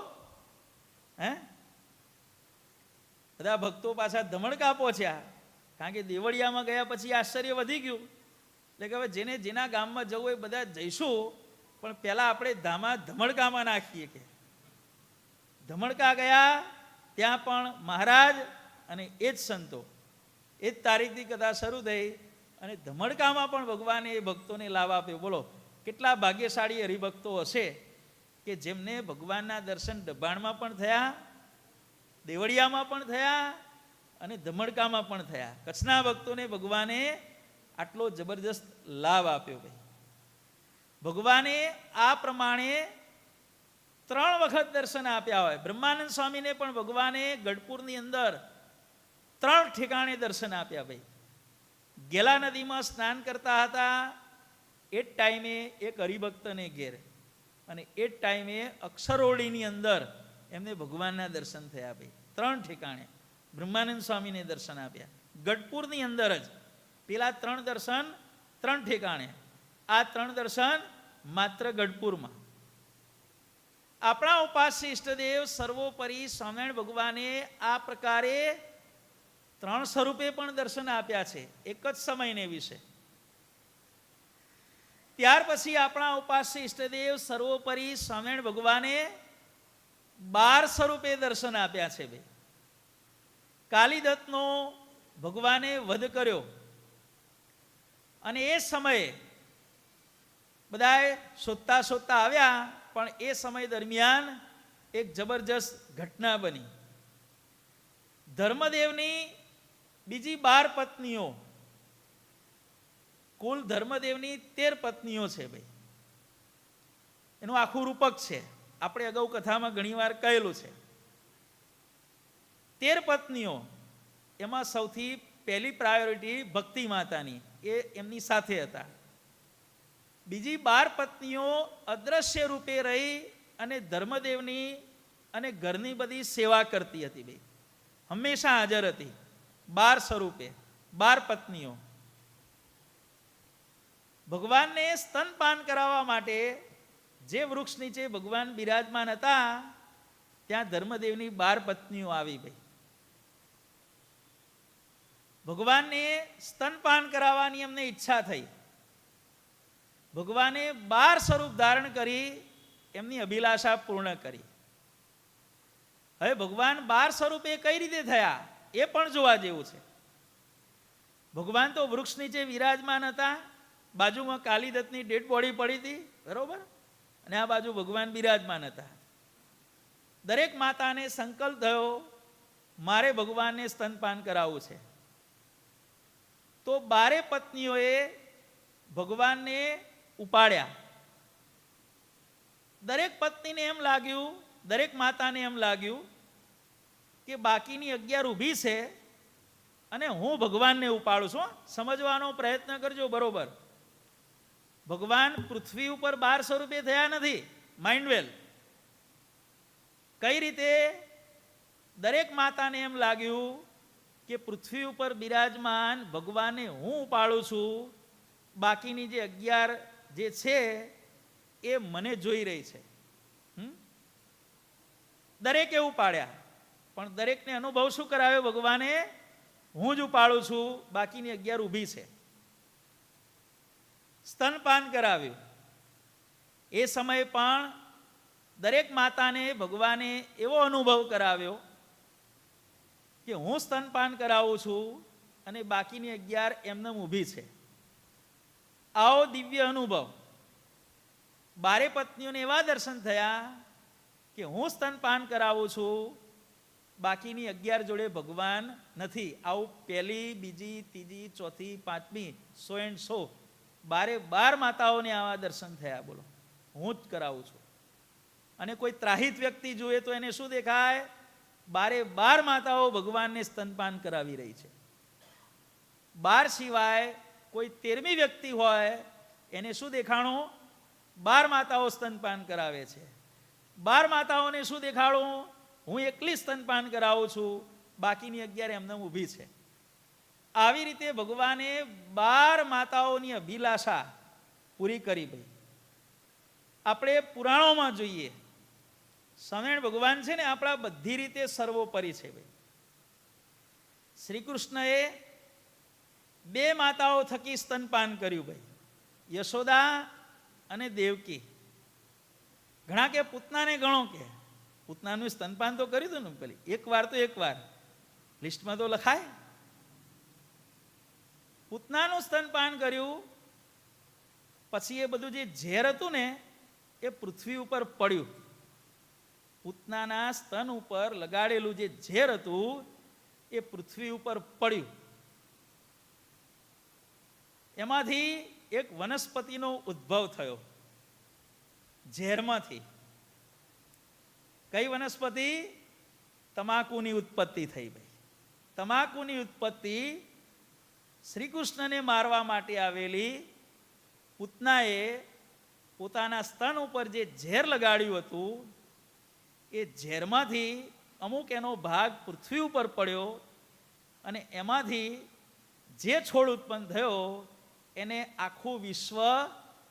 બધા ભક્તો પાછા ધમડકા પહોંચ્યા, કારણ કે દેવળિયામાં ગયા પછી આશ્ચર્ય વધી ગયું. એટલે કે હવે જેને જેના ગામમાં જવું એ બધા જઈશું, પણ પહેલાં આપણે ધામા ધમડકામાં નાખીએ. કે ધમડકા ગયા, ત્યાં પણ મહારાજ અને એ જ સંતો, એ જ તારીખથી કથા શરૂ થઈ, અને ધમડકામાં પણ ભગવાને એ ભક્તોને લાભ આપ્યો. બોલો, કેટલા ભાગ્યશાળી હરિભક્તો હશે કે જેમને ભગવાનના દર્શન દબાણમાં પણ થયા, દેવળિયામાં પણ થયા અને ધમડકામાં પણ થયા. કચ્છના ભક્તોને ભગવાને આટલો જબરજસ્ત લાભ આપ્યો. ભાઈ, ભગવાને આ પ્રમાણે 3 વખત દર્શન આપ્યા હોય. બ્રહ્માનંદ સ્વામીને પણ ભગવાને ગઢપુરની અંદર 3 ઠેકાણે દર્શન આપ્યા. ભાઈ, ગેલા નદીમાં સ્નાન કરતા હતા એ જ ટાઈમે એક હરિભક્તને ઘેર, અને એ જ ટાઈમે અક્ષરોળીની અંદર એમને ભગવાનના દર્શન થયા. ભાઈ, 3 ઠેકાણે બ્રહ્માનંદ સ્વામીને દર્શન આપ્યા. ગઢપુરની અંદર જ પેલા 3 દર્શન 3 ઠેકાણે, આ 3 દર્શન માત્ર ગઢપુરમાં. આપણા ઉપાસ્ય ઈષ્ટદેવ સર્વોપરી સ્વામિનારાયણ ભગવાને આ પ્રકારે 3 સ્વરૂપે પણ દર્શન આપ્યા છે એક જ સમયને વિશે. ત્યાર પછી આપણા ઉપાસ્ય ઈષ્ટદેવ સર્વોપરી સ્વામિનારાયણ ભગવાને 12 સ્વરૂપે દર્શન આપ્યા છે. ભાઈ, કાલિદત્તનો ભગવાને વધ કર્યો, અને એ સમયે બધાએ શોધતા શોધતા આવ્યા, પણ એ સમય દરમિયાન એક જબરજસ્ત ઘટના બની. ધર્મદેવની બીજી 12 પત્નીઓ, કુલ ધર્મદેવની 13 પત્નીઓ છે. ભાઈ, એનું આખું રૂપક છે, આપણે અગાઉ કથામાં ઘણીવાર કહેલું છે. 13 પત્નીઓ, એમાં સૌથી પહેલી પ્રાયોરિટી ભક્તિ માતાની, એ એમની સાથે હતા. બીજી 12 પત્નીઓ અદ્રશ્ય રૂપે રહી અને ધર્મદેવની અને ઘરની બધી સેવા કરતી હતી. ભાઈ, હંમેશા હાજર હતી 12 સ્વરૂપે, 12 પત્નીઓ. ભગવાનને સ્તનપાન કરાવવા માટે જે વૃક્ષ નીચે ભગવાન બિરાજમાન હતા, ત્યાં ધર્મદેવની 12 પત્નીઓ આવી. ભાઈ, ભગવાનને સ્તનપાન કરાવવાની એમને ઈચ્છા થઈ. ભગવાને 12 સ્વરૂપ ધારણ કરી એમની અભિલાષા પૂર્ણ કરી. હવે ભગવાન 12 સ્વરૂપે કઈ રીતે થયા એ પણ જોવા જેવું છે. ભગવાન તો વૃક્ષ નીચે વિરાજમાન હતા, બાજુમાં કાલિદત્તની ડેડ બોડી પડી હતી, બરોબર, અને આ બાજુ ભગવાન બિરાજમાન હતા. દરેક માતાને સંકલ્પ થયો મારે ભગવાનને સ્તનપાન કરાવવું છે. તો 12 પત્નીઓએ ભગવાનને ઉપાડ્યા. દરેક પત્નીને એમ લાગ્યું, દરેક માતાને એમ લાગ્યું કે બાકીની 11 ઊભી છે અને હું ભગવાનને ઉપાડું છું. સમજવાનો પ્રયત્ન કરજો બરોબર. ભગવાન પૃથ્વી ઉપર 12 સ્વરૂપે થયા નથી. માઇન્ડ વેલ. કઈ રીતે? દરેક માતાને એમ લાગ્યું કે પૃથ્વી ઉપર બિરાજમાન ભગવાનને હું ઉપાડું છું, બાકીની જે 11 જે છે એ મને જોઈ રહી છે. દરેકે ઉપાડ્યા, પણ દરેકને અનુભવ શું કરાવ્યો ભગવાને? હું જ ઉપાડું છું, બાકીની 11 ઊભી છે. સ્તનપાન કરાવ્યું. એ સમયે પણ દરેક માતાને ભગવાને એવો અનુભવ કરાવ્યો કે હું સ્તનપાન કરાવું છું અને બાકીની 11 એમને ઊભી છે. આવો દિવ્ય અનુભવ. 12 પત્નીઓને એવા દર્શન થયા કે હું સ્તનપાન કરાવું છું, બાકીની 11 જોડે ભગવાન નથી. આવું પહેલી, બીજી, ત્રીજી, ચોથી, પાંચમી, 100 12 માતાઓને આવા દર્શન થયા. બોલો, હું જ કરાવું છું. અને કોઈ ત્રાહિત વ્યક્તિ જોઈએ તો એને શું દેખાય? 12 માતાઓ ભગવાનને સ્તનપાન કરાવી રહી છે. 12 સિવાય કોઈ 13મી વ્યક્તિ હોય એને શું દેખાણું? 12 માતાઓ સ્તનપાન કરાવે છે. 12 માતાઓને શું દેખાડું? હું એકલી સ્તનપાન કરાવું છું, બાકીની 11 એમને ઊભી છે. આવી રીતે ભગવાને 12 માતાઓની અભિલાષા પૂરી કરી. ભાઈ, આપણે પુરાણોમાં જોઈએ, સ્વામિનારાયણ ભગવાન છે ને આપણા બધી રીતે સર્વોપરી છે. ભાઈ, શ્રી કૃષ્ણએ 2 માતાઓ થકી સ્તનપાન કર્યું. ભાઈ, યશોદા અને દેવકી. ઘણા કે પૂતનાને ગણો, કે પૂતનાનું સ્તનપાન તો કર્યું હતું ને પેલી એકવાર લિસ્ટમાં તો લખાય. પૂતનાનું સ્તનપાન કર્યું, પછી એ બધું જે ઝેર હતું ને એ પૃથ્વી ઉપર પડ્યું. પૂતનાના સ્તન ઉપર લગાડેલું જે ઝેર હતું એ પૃથ્વી ઉપર પડ્યું. એમાંથી એક વનસ્પતિનો ઉદ્ભવ થયો ઝેરમાંથી. કઈ વનસ્પતિ? તમાકુની ઉત્પત્તિ થઈ. ભાઈ, તમાકુની ઉત્પત્તિ શ્રી કૃષ્ણને મારવા માટે આવેલી પૂતનાએ પોતાના સ્તન ઉપર જે ઝેર લગાડ્યું હતું એ ઝેરમાંથી અમુક એનો ભાગ પૃથ્વી ઉપર પડ્યો, અને એમાંથી જે છોડ ઉત્પન્ન થયો એને આખું વિશ્વ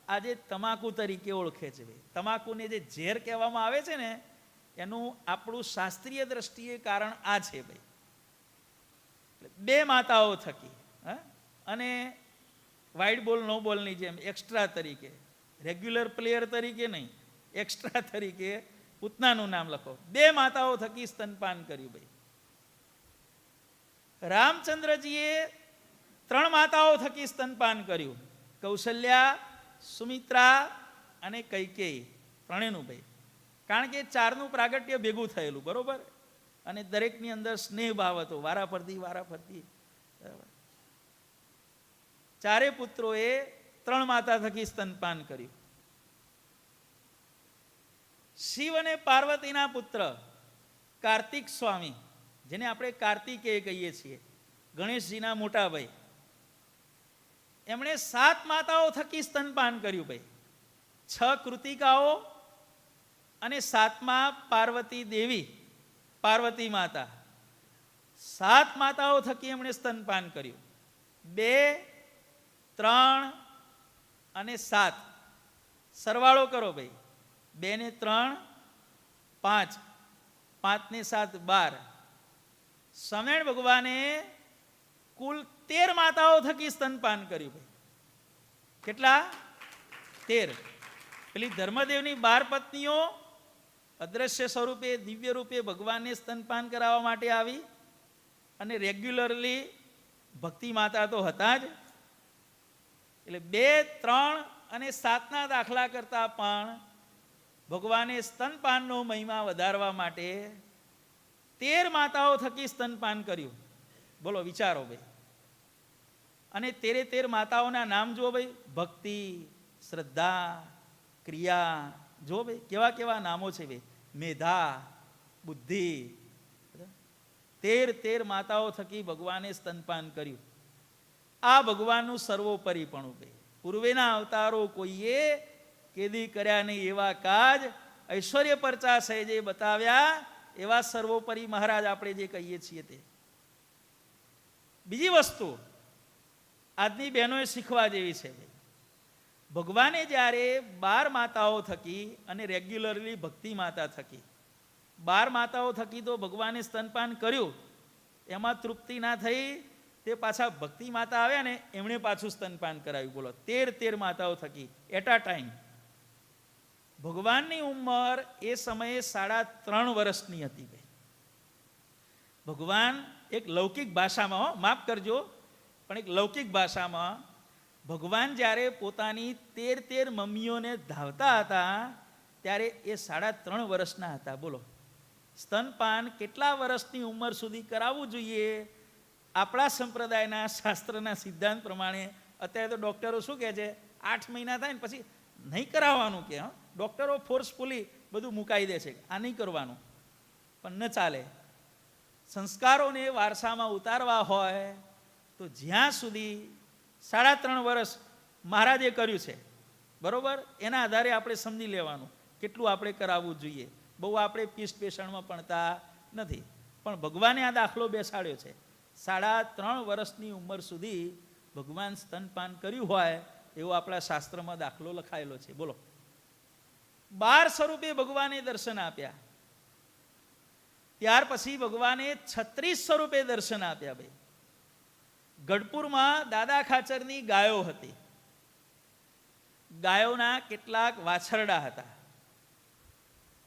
આજે તમાકુ તરીકે ઓળખે છે. ભાઈ, તમાકુને જે ઝેર કહેવામાં આવે છે ને એનું આપણું શાસ્ત્રીય દ્રષ્ટિએ કારણ આ છે. ભાઈ, 2 માતાઓ થકી, અને વાઇડ બોલ નો બોલની જેમ એક્સ્ટ્રા તરીકે, રેગ્યુલર પ્લેયર તરીકે નહીં, એક્સ્ટ્રા તરીકે પૂતનાનું નામ લખો. 2 માતાઓ થકી સ્તનપાન કર્યું. ભાઈ, રામચંદ્રજીએ 3 માતાઓ થકી સ્તનપાન કર્યું. કૌશલ્યા, સુમિત્રા અને કૈકેયી, ત્રણેયનું. ભાઈ, કારણ કે 4નું પ્રાગટ્ય ભેગું થયેલું, બરોબર, અને દરેકની અંદર સ્નેહ ભાવ હતો, વારાફરતી. બરાબર, 4 પુત્રોએ 3 માતા થકી સ્તનપાન કર્યું. શિવ અને પાર્વતીના પુત્ર કાર્તિક સ્વામી, જેને આપણે કાર્તિકેય કહીએ છીએ, ગણેશજીના મોટા ભાઈ, એમણે 7 માતાઓ થકી સ્તનપાન કર્યું. ભાઈ, 6 કૃતિકાઓ અને 7મા પાર્વતી દેવી, પાર્વતી માતા. 7 માતાઓ થકી એમણે સ્તનપાન કર્યું. 2, 3 અને 7 સરવાળો કરો. ભાઈ, 2 ને 3 5, 5 ને 7 12. સ્વામિનારાયણ ભગવાને કુલ 13 માતાઓ થકી સ્તનપાન કર્યું. ભાઈ, કેટલા? 13. પેલી ધર્મદેવની 12 પત્નીઓ અદ્રશ્ય સ્વરૂપે, દિવ્ય રૂપે ભગવાનને સ્તનપાન કરાવવા માટે આવી, અને રેગ્યુલરલી ભક્તિ માતા તો હતા જ. એટલે 2, 3 અને 7ના દાખલા કરતા પણ ભગવાને સ્તનપાનનો મહિમા વધારવા માટે 13 માતાઓ થકી સ્તનપાન કર્યું. બોલો, વિચારો ભાઈ. અને 13 માતાઓના નામ જુઓ ભાઈ. ભક્તિ, શ્રદ્ધા, ક્રિયા, જો ભાઈ કેવા કેવા નામો છે ભાઈ. મેધા, બુદ્ધિ. 13 માતાઓ થકી ભગવાને સ્તનપાન કર્યું. આ ભગવાનનું સર્વોપરીપણું. ભાઈ, પૂર્વેના અવતારો કોઈએ કેદી કર્યા નહીં એવા કાજ, ઐશ્વર્ય પરચા સહેજે બતાવ્યા એવા સર્વોપરી મહારાજ આપણે જે કહીએ છીએ તે. બીજી વસ્તુ આજની બહેનોએ શીખવા જેવી છે. ભગવાને જ્યારે 12 માતાઓ થકી અને રેગ્યુલરલી ભક્તિ માતા થકી, 12 માતાઓ થકી તો ભગવાને સ્તનપાન કર્યું, એમાં તૃપ્તિ ના થઈ, તે પાછા ભક્તિ માતા આવ્યા ને એમણે પાછું સ્તનપાન કરાવ્યું. બોલો, 13 માતાઓ થકી એટ અ ટાઈમ. ભગવાનની ઉંમર એ સમયે 3.5 વર્ષની હતી. ભાઈ, ભગવાન એક લૌકિક ભાષામાં, માફ કરજો, પણ એક લૌકિક ભાષામાં ભગવાન જ્યારે પોતાની 13 મમ્મીઓને ધાવતા હતા ત્યારે એ 3.5 વર્ષના હતા. બોલો, સ્તનપાન કેટલા વર્ષની ઉંમર સુધી કરાવવું જોઈએ? આપણા સંપ્રદાયના શાસ્ત્રના સિદ્ધાંત પ્રમાણે અત્યારે તો ડૉક્ટરો શું કહે છે, 8 મહિના થાય ને પછી નહીં કરાવવાનું કે. ડૉક્ટરો ફોર્સફુલી બધું મુકાઈ દે છે, આ નહીં કરવાનું. પણ ન ચાલે. સંસ્કારોને વારસામાં ઉતારવા હોય તો જ્યાં સુધી 3.5 વર્ષ મહારાજે કર્યું છે, બરોબર, એના આધારે આપણે સમજી લેવાનું કેટલું આપણે કરાવવું જોઈએ. બહુ આપણે પીસ પેશણમાં પણતા નથી, પણ ભગવાને આ દાખલો બેસાડ્યો છે. 3.5 વર્ષની ઉંમર સુધી ભગવાન સ્તનપાન કર્યું હોય એવો આપણા શાસ્ત્રમાં દાખલો લખાયેલો છે. બોલો, 12 સ્વરૂપે ભગવાને દર્શન આપ્યા. ત્યાર પછી ભગવાને 36 સ્વરૂપે દર્શન આપ્યા. ભાઈ, ગઢપુરમાં દાદા ખાચરની ગાયો હતી. ગાયોના કેટલાક વાછરડા હતા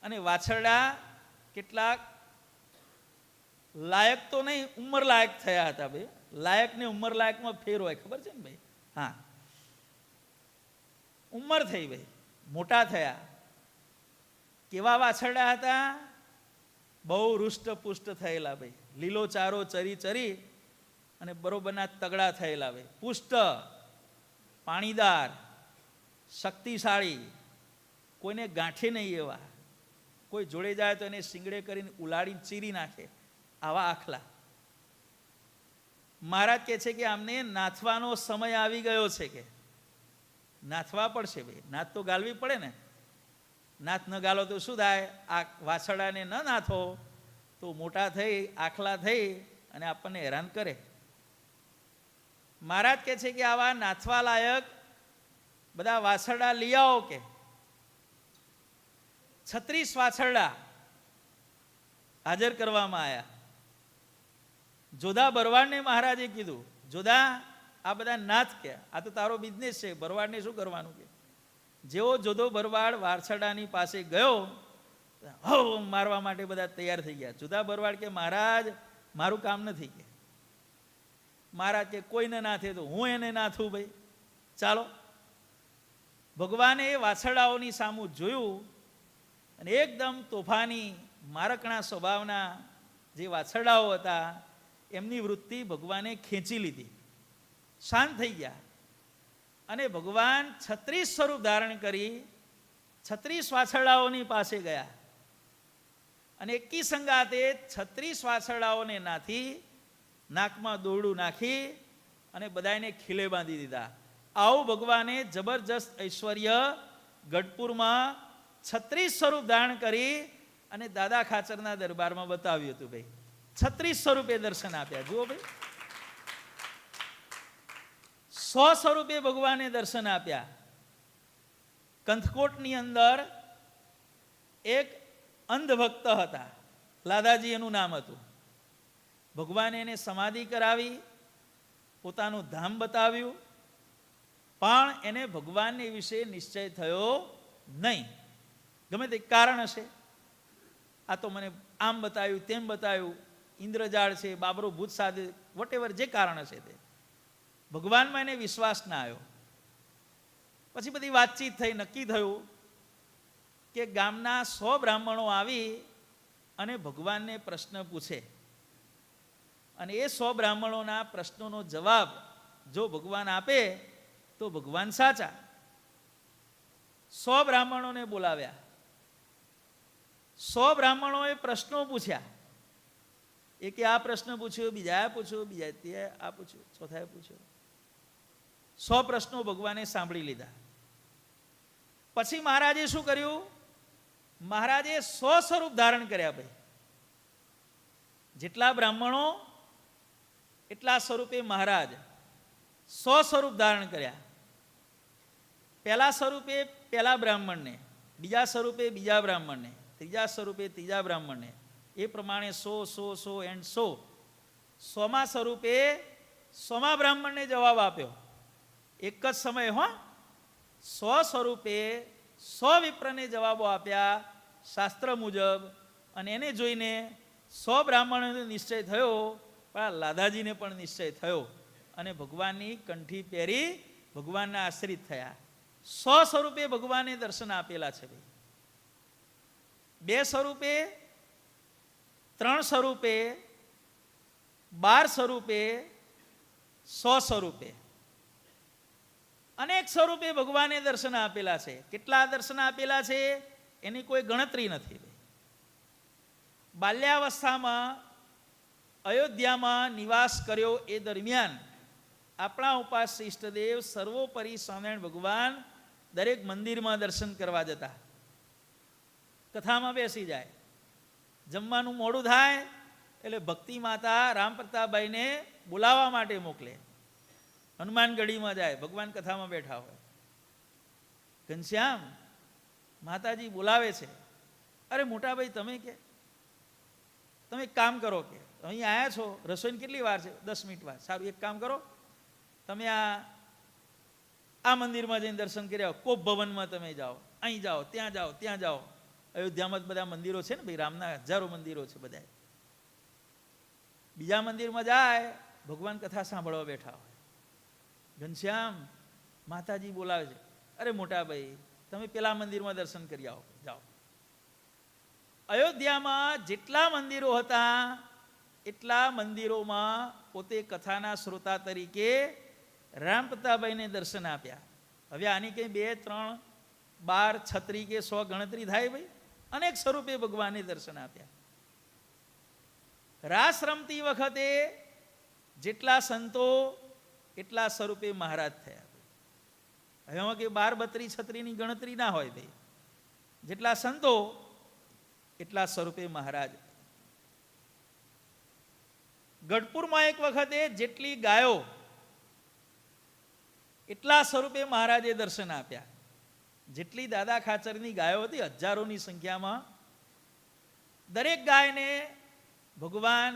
અને વાછરડા કેટલાક લાયક તો નહીં, ઉંમર લાયક થયા હતા. ભાઈ, લાયક ને ઉંમર લાયકમાં ફેર હોય, ખબર છે ને ભાઈ? હા, ઉંમર થઈ, ભાઈ મોટા થયા. કેવા વાછરડા હતા? બહુ રૂષ્ટપુષ્ટ થયેલા. ભાઈ, લીલો ચારો ચરી ચરી અને બરોબરના તગડા થયેલા. ભાઈ, પુષ્ટ, પાણીદાર, શક્તિશાળી, કોઈને ગાંઠે નહીં એવા. કોઈ જોડે જાય તો એને શિંગડે કરીને ઉલાડીને ચીરી નાખે, આવા આખલા. મહારાજ કહે છે કે આમને નાથવાનો સમય આવી ગયો છે, કે નાથવા પડશે. ભાઈ, નાથ તો ગાલવી પડે ને. નાથ ન ગાલો તો શું થાય? આ વાછરડાને ન નાથો તો મોટા થઈ આખલા થઈ અને આપણને હેરાન કરે. મહારાજ કહે છે કે આવા નાથવા લાયક બધા વાછરડા લઈ આવો. કે 36 વાછરડા હાજર કરવામાં આવ્યા. જોધા ભરવાડને મહારાજે કીધું, જોધા આ બધા નાથ કે આ તો તારો બિઝનેસ છે, ભરવાડને શું કરવાનું? કે જેવો જોધો ભરવાડ વાછરડાની પાસે ગયો, હો મારવા માટે બધા તૈયાર થઈ ગયા. જોધા ભરવાડ કે મહારાજ મારું કામ નથી. કે મહારાજ કે કોઈને નાથે તો હું એને નાથું. ભાઈ ચાલો. ભગવાને વાછરડાઓની સામું જોયું અને એકદમ તોફાની મારકણા સ્વભાવના જે વાછરડાઓ હતા એમની વૃત્તિ ભગવાને ખેંચી લીધી. શાંત થઈ ગયા અને ભગવાન 36 સ્વરૂપ ધારણ કરી 36 વાછરડાઓની પાસે ગયા અને એકી સંગાતે 36 વાછરડાઓને નાથી નાકમાં દોરડું નાખી અને બધાને ખીલે બાંધી દીધા. આવું ભગવાને જબરજસ્ત ઐશ્વર્ય ગઢપુરમાં 36 સ્વરૂપ ધારણ કરી અને દાદા ખાચરના દરબારમાં બતાવ્યું હતું. ભાઈ, 36 સ્વરૂપે દર્શન આપ્યા. જુઓ ભાઈ, 100 સ્વરૂપે ભગવાને દર્શન આપ્યા. કંથકોટની અંદર એક અંધ ભક્ત હતા, લાદાજી એનું નામ હતું. ભગવાને એને સમાધિ કરાવી, પોતાનું ધામ બતાવ્યું, પણ એને ભગવાનને વિશે નિશ્ચય થયો નહીં. ગમે તે કારણ હશે, આ તો મને આમ બતાવ્યું તેમ બતાવ્યું, ઇન્દ્રજાળ છે, બાબરો ભૂત સાધે, વોટેવર જે કારણ હશે તે, ભગવાનમાં એને વિશ્વાસ ના આવ્યો. પછી બધી વાતચીત થઈ, નક્કી થયું કે ગામના 100 બ્રાહ્મણો આવી અને ભગવાનને પ્રશ્ન પૂછે અને એ 100 બ્રાહ્મણોના પ્રશ્નોનો જવાબ જો ભગવાન આપે તો ભગવાન સાચા. 100 બ્રાહ્મણોને બોલાવ્યા. 100 બ્રાહ્મણોએ પ્રશ્નો પૂછ્યા. એકે આ પ્રશ્ન પૂછ્યો, બીજાએ પૂછ્યો, બીજા તે આ પૂછ્યો, ચોથાએ પૂછ્યો. 100 પ્રશ્નો ભગવાને સાંભળી લીધા. પછી મહારાજે શું કર્યું? મહારાજે 100 સ્વરૂપ ધારણ કર્યા. ભાઈ, જેટલા બ્રાહ્મણો એટલા સ્વરૂપે મહારાજ 100 સ્વરૂપ ધારણ કર્યા. પહેલા સ્વરૂપે પહેલા બ્રાહ્મણને, બીજા સ્વરૂપે બીજા બ્રાહ્મણને, ત્રીજા સ્વરૂપે ત્રીજા બ્રાહ્મણને, એ પ્રમાણે 100, 100, 100 એન્ડ 100. 100મા સ્વરૂપે 100મા બ્રાહ્મણને જવાબ આપ્યો. એક જ સમય 100 સ્વરૂપે 100 વિપ્રને જવાબો આપ્યા શાસ્ત્ર મુજબ. અને એને જોઈને 100 બ્રાહ્મણોને નિશ્ચય થયો, પણ લાદાજીને પણ નિશ્ચય થયો અને ભગવાનની કંઠી પહેરી ભગવાનના આશ્રિત થયા. 100 સ્વરૂપે ભગવાને દર્શન આપેલા છે ભાઈ. 2 સ્વરૂપે, 3 સ્વરૂપે, 12 સ્વરૂપે, 100 સ્વરૂપે, અનેક સ્વરૂપે ભગવાને દર્શન આપેલા છે. કેટલા દર્શન આપેલા છે એની કોઈ ગણતરી નથી. બાલ્યાવસ્થામાં અયોધ્યામાં નિવાસ કર્યો એ દરમિયાન આપણા ઉપાસ્ય ઈષ્ટદેવ સર્વોપરી સ્વામિનારાયણ ભગવાન દરેક મંદિરમાં દર્શન કરવા જતા. કથામાં બેસી જાય, જમવાનું મોડું થાય એટલે ભક્તિ માતા રામ પ્રતાપભાઈને બોલાવવા માટે મોકલે. હનુમાનગઢીમાં જાય, ભગવાન કથામાં બેઠા હોય. ઘનશ્યામ, માતાજી બોલાવે છે. અરે મોટાભાઈ, તમે કે તમે એક કામ કરો, કે અહીં આવ્યા છો, રસોઈની કેટલી વાર છે? 10 મિનિટ વાર. સારું, એક કામ કરો, તમે આ મંદિરમાં જઈને દર્શન કરી આવો. કોપ ભવનમાં તમે જાઓ, અહીં જાઓ, ત્યાં જાઓ, ત્યાં જાઓ. અયોધ્યામાં બધા મંદિરો છે ને ભાઈ, રામના હજારો મંદિરો છે બધા. બીજા મંદિરમાં જાય, ભગવાન કથા સાંભળવા બેઠા હોય. ઘનશ્યામ, માતાજી બોલાવે છે. અરે મોટાભાઈ, તમે પેલા મંદિરમાં દર્શન કરી આવો, જાઓ. અયોધ્યામાં જેટલા મંદિરો હતા એટલા મંદિરોમાં પોતે કથાના શ્રોતા તરીકે રામ પ્રતાપભાઈને દર્શન આપ્યા. હવે આની કંઈ 2, 3, 12, 36 કે 100 ગણતરી થાય ભાઈ? અનેક સ્વરૂપે ભગવાને દર્શન આપ્યા. રાસ રમતી વખતે જેટલા સંતો એટલા સ્વરૂપે મહારાજ થયા. હવે એમાં કે 12, 32, 36ની ગણતરી ના હોય ભાઈ. જેટલા સંતો એટલા સ્વરૂપે મહારાજ. ગઢપુરમાં એક વખતે જેટલી ગાયો એટલા સ્વરૂપે મહારાજે દર્શન આપ્યા. જેટલી દાદા ખાચરની ગાયો હતી, હજારોની સંખ્યામાં, દરેક ગાયને ભગવાન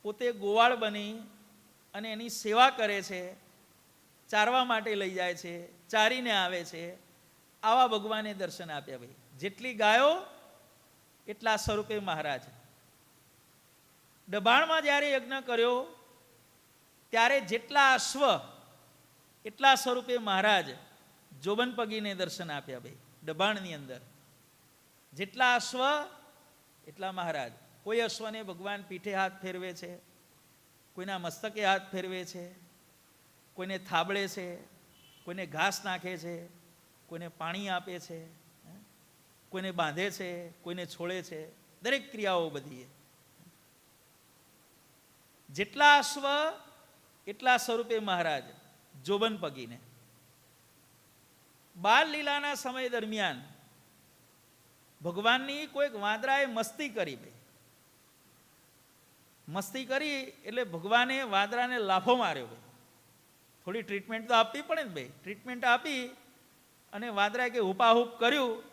પોતે ગોવાળ બની અને એની સેવા કરે છે, ચારવા માટે લઈ જાય છે, ચારીને આવે છે. આવા ભગવાને દર્શન આપ્યા ભાઈ. જેટલી ગાયો એટલા સ્વરૂપે મહારાજ. દબાણમાં જ્યારે યજ્ઞ કર્યો ત્યારે જેટલા અશ્વ એટલા સ્વરૂપે મહારાજ જોબન પગીને દર્શન આપ્યા ભાઈ. દબાણની અંદર જેટલા અશ્વ એટલા મહારાજ. કોઈ અશ્વને ભગવાન પીઠે હાથ ફેરવે છે, કોઈના મસ્તકે હાથ ફેરવે છે, કોઈને થાબળે છે, કોઈને ઘાસ નાખે છે, કોઈને પાણી આપે છે, કોઈને બાંધે છે, કોઈને છોડે છે. દરેક ક્રિયાઓ બધી. જેટલા અશ્વ એટલા સ્વરૂપે મહારાજ જોબન પગીને. બાલ લીલાના સમય દરમિયાન ભગવાનની કોઈક વાંદરાએ મસ્તી કરી ભાઈ. મસ્તી કરી એટલે ભગવાને વાંદરાને લાફો માર્યો ભાઈ. થોડી ટ્રીટમેન્ટ તો આપવી પડે ને ભાઈ. ટ્રીટમેન્ટ આપી અને વાંદરાએ કે હુપાહુપ કર્યું,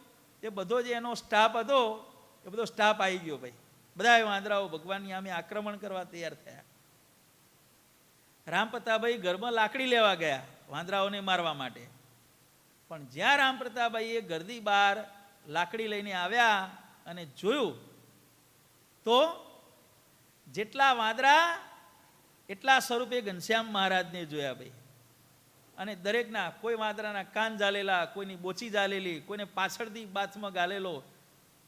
એ બધો જે એનો સ્ટાફ હતો એ બધો સ્ટાફ આવી ગયો ભાઈ. બધા વાંદરાઓ ભગવાનની સામે આક્રમણ કરવા તૈયાર થયા. રામ પ્રતાપભાઈ ઘરમાં લાકડી લેવા ગયા વાંદરાઓને મારવા માટે. પણ જ્યાં રામ પ્રતાપભાઈએ ઘરની બહાર લાકડી લઈને આવ્યા અને જોયું તો જેટલા વાંદરા એટલા સ્વરૂપે ઘનશ્યામ મહારાજને જોયા ભાઈ. અને દરેકના, કોઈ વાંદરાના કાન ઝાલેલા, કોઈની બોચી ઝાલેલી, કોઈને પાછળથી બાથમાં ગાલેલો,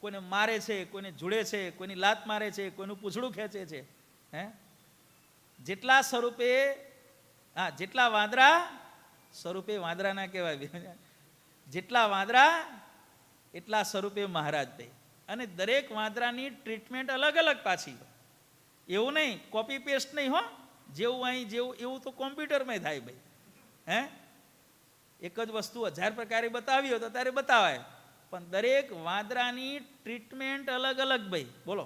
કોઈને મારે છે, કોઈને જોડે છે, કોઈની લાત મારે છે, કોઈનું પૂંછડું ખેંચે છે. જેટલા સ્વરૂપે, જેટલા વાંદરા સ્વરૂપે વાંદરાના કહેવાય. જેટલા વાંદરા એટલા સ્વરૂપે મહારાજ ભાઈ. અને દરેક વાંદરાની ટ્રીટમેન્ટ અલગ અલગ પાછી. એવું નહીં, કોપી પેસ્ટ નહીં હો. જેવું અહીં જેવું એવું તો કોમ્પ્યુટરમાં થાય ભાઈ. એક જ વસ્તુ 1000 પ્રકારે બતાવી હોય તો ત્યારે બતાવાય, પણ દરેક વાંદરાની ટ્રીટમેન્ટ અલગ અલગ ભાઈ. બોલો,